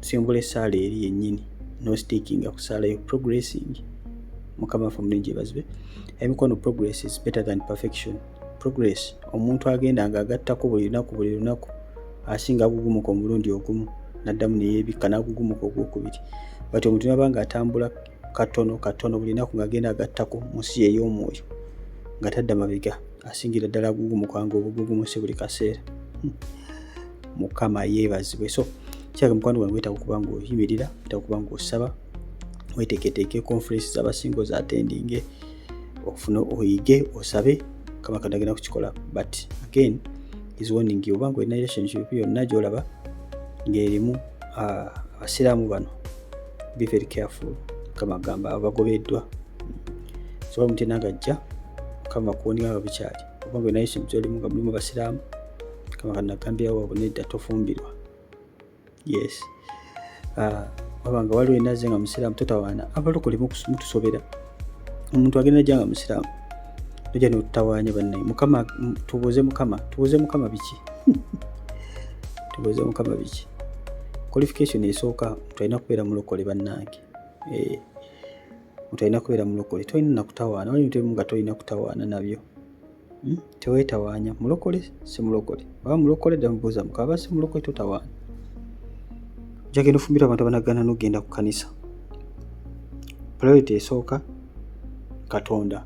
simbula essaala eri yennyini, no sticking ku saala yo, progressing. Mukama waffe mulungi yeebazibwe. Emikono, progress is better than perfection. Progress, omuntu agenda ng'agattako buli lunaku asinga agugumuka omulundi ogumu n'addamu neyeebikka n'agugumuka ogwokubiri. But omuntu naba nga atambula katono buli lunaku ng'agenda agattako mu nsi ey'omwoyo nga tadda mabega, asingira ddala agugumuka ng'obugugumuse buli kaseera. Mukama yeebazibwe. So kiraga mukwano gwange weetaaga okuba ng'oyimirira, weetaaga okuba ng'osaba, weeteeketeeke conference z'abasinga ozaatendinge, ofune oyige, osabe, Mukama Katonda agenda kukikola. But again is warning you, obanga olina relationship yonna gy'olaba ng'erimu abasiraamu bano, be very careful. Mukama agamba abagobeddwa. So omuntu yenna ng'ajja, Mukama kuwonera nga bikyali. Obanga olina relationship gy'olimu nga mulimu abasiraamu, Mukama Katonda agambirawo abo nedda tofumbirwa. Yes. Wabanga waliwo enaze nga musiraamu totawaana, abalokole mutusobera. Omuntu agenda jja nga musiraamu nojja n'otutawaanya bannaye. Mukama tubuuze Mukama biki? Tubuuze Mukama biki? Qualification esooka, omuntu alina kubeera mulokole bannange. Omuntu alina kubeera mulokole, tolina na kutawaana. Waliwo ebintu ebimu nga tolina kutawaana nabyo. Teweetawaanya, mulokole si mulokole. Baba mulokole ddala mubuuza Mukama, baba si mulokole totawaana. Ojja ofumbira abantu abanagana n'ogenda ku kkanisa. Priority esooka Katonda.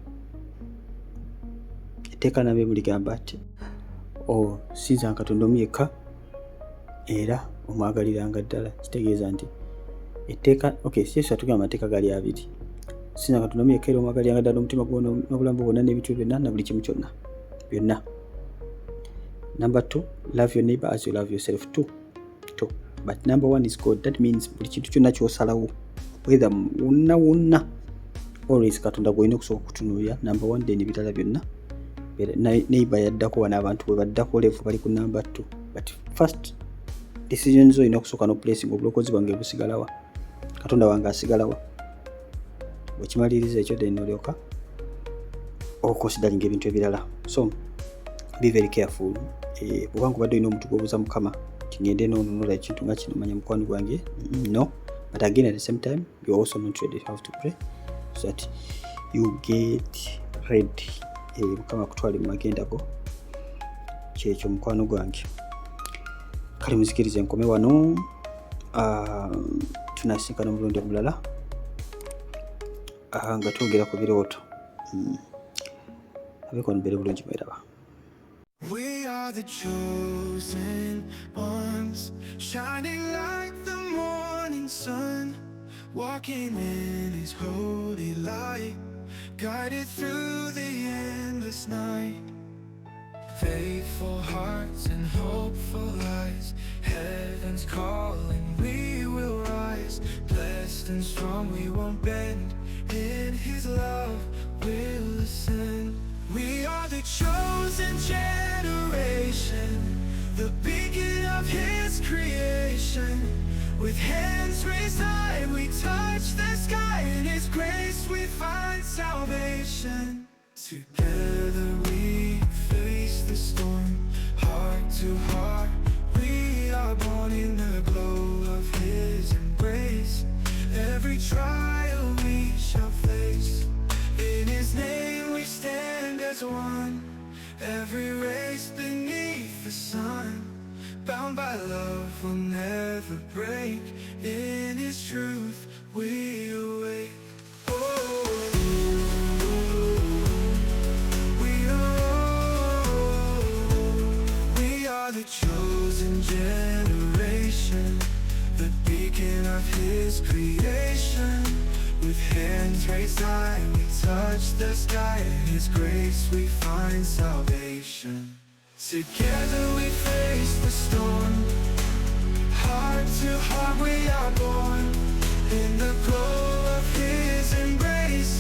Etteeka nabwe buligamba ati osinza Katonda omu yekka era omwagaliranga ddala. Kitegeeza nti etteeka, Yesu atugamba amateeka gali abiri. Sinza Katonda omu yekka era omwagaliranga ddala n'omutima gwo n'obulamu bwonna n'ebintu byonna na buli kimu kyonna byonna. Number 2, love your neighbor as you love yourself too. But number 1 is God. That means buli kintu kyonna ky'osalawo, whether wonna always Katonda gw'olina okusooka okutunuulira number 1, then ebirala byonna. Neighbor yaddako, bano abantu bwe baddako level bali ku number 2. But first decisions olina okusooka n'oplacing obulokozi bwange busigalawa, Katonda wange asigalawa. Bwekimaliriza ekyo then olyoka considering ebintu ebirala. So be very careful. Kubanga obadde olina omuntu gw'obuuza Mukama ngende n'onunula ekintu nga kino, manya mukwano gwange, no. But again at the same time you're also not ready. You have to pray so that you get ready. Mukama kutwale mu magenda go. Kyekyo mukwano gwange, kale muzikirize nkome wano. Tunasinkana omulundi omulala nga twogera ku birooto. Abeko nubere bulungi mweraba. We are the chosen ones, shining like the morning sun, walking in His holy light, guided through the endless night. Faithful hearts and hopeful eyes, heaven's calling, we will rise. Blessed and strong, we won't bend, in His love we'll ascend. We are the chosen generation, the beacon of His creation. With hands raised high, we touch the sky. In His grace we find salvation. Together we face the storm, heart to heart. We are born in the glow of His embrace. Every trial we shall face, in His name we stand as one. Every race beneath the sun, bound by love will never break. In His truth we awake. Oh, of His creation. With hands raised high, we touch the sky. In His grace we find salvation. Together we face the storm. Heart to heart we are born. In the glow of His embrace,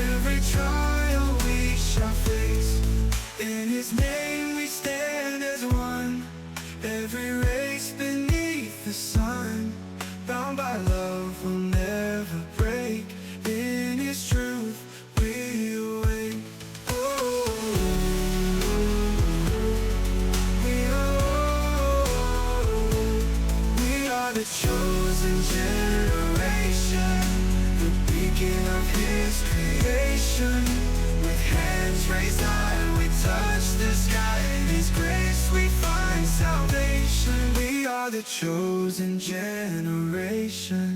every trial we shall face. In His name we stand as one. Every race beneath the sun, bound by love will never break. In His truth we awake. We are the chosen generation, the beacon of His creation. With hands raised high, we touch the sky. In His grace we find salvation. We are the chosen generation.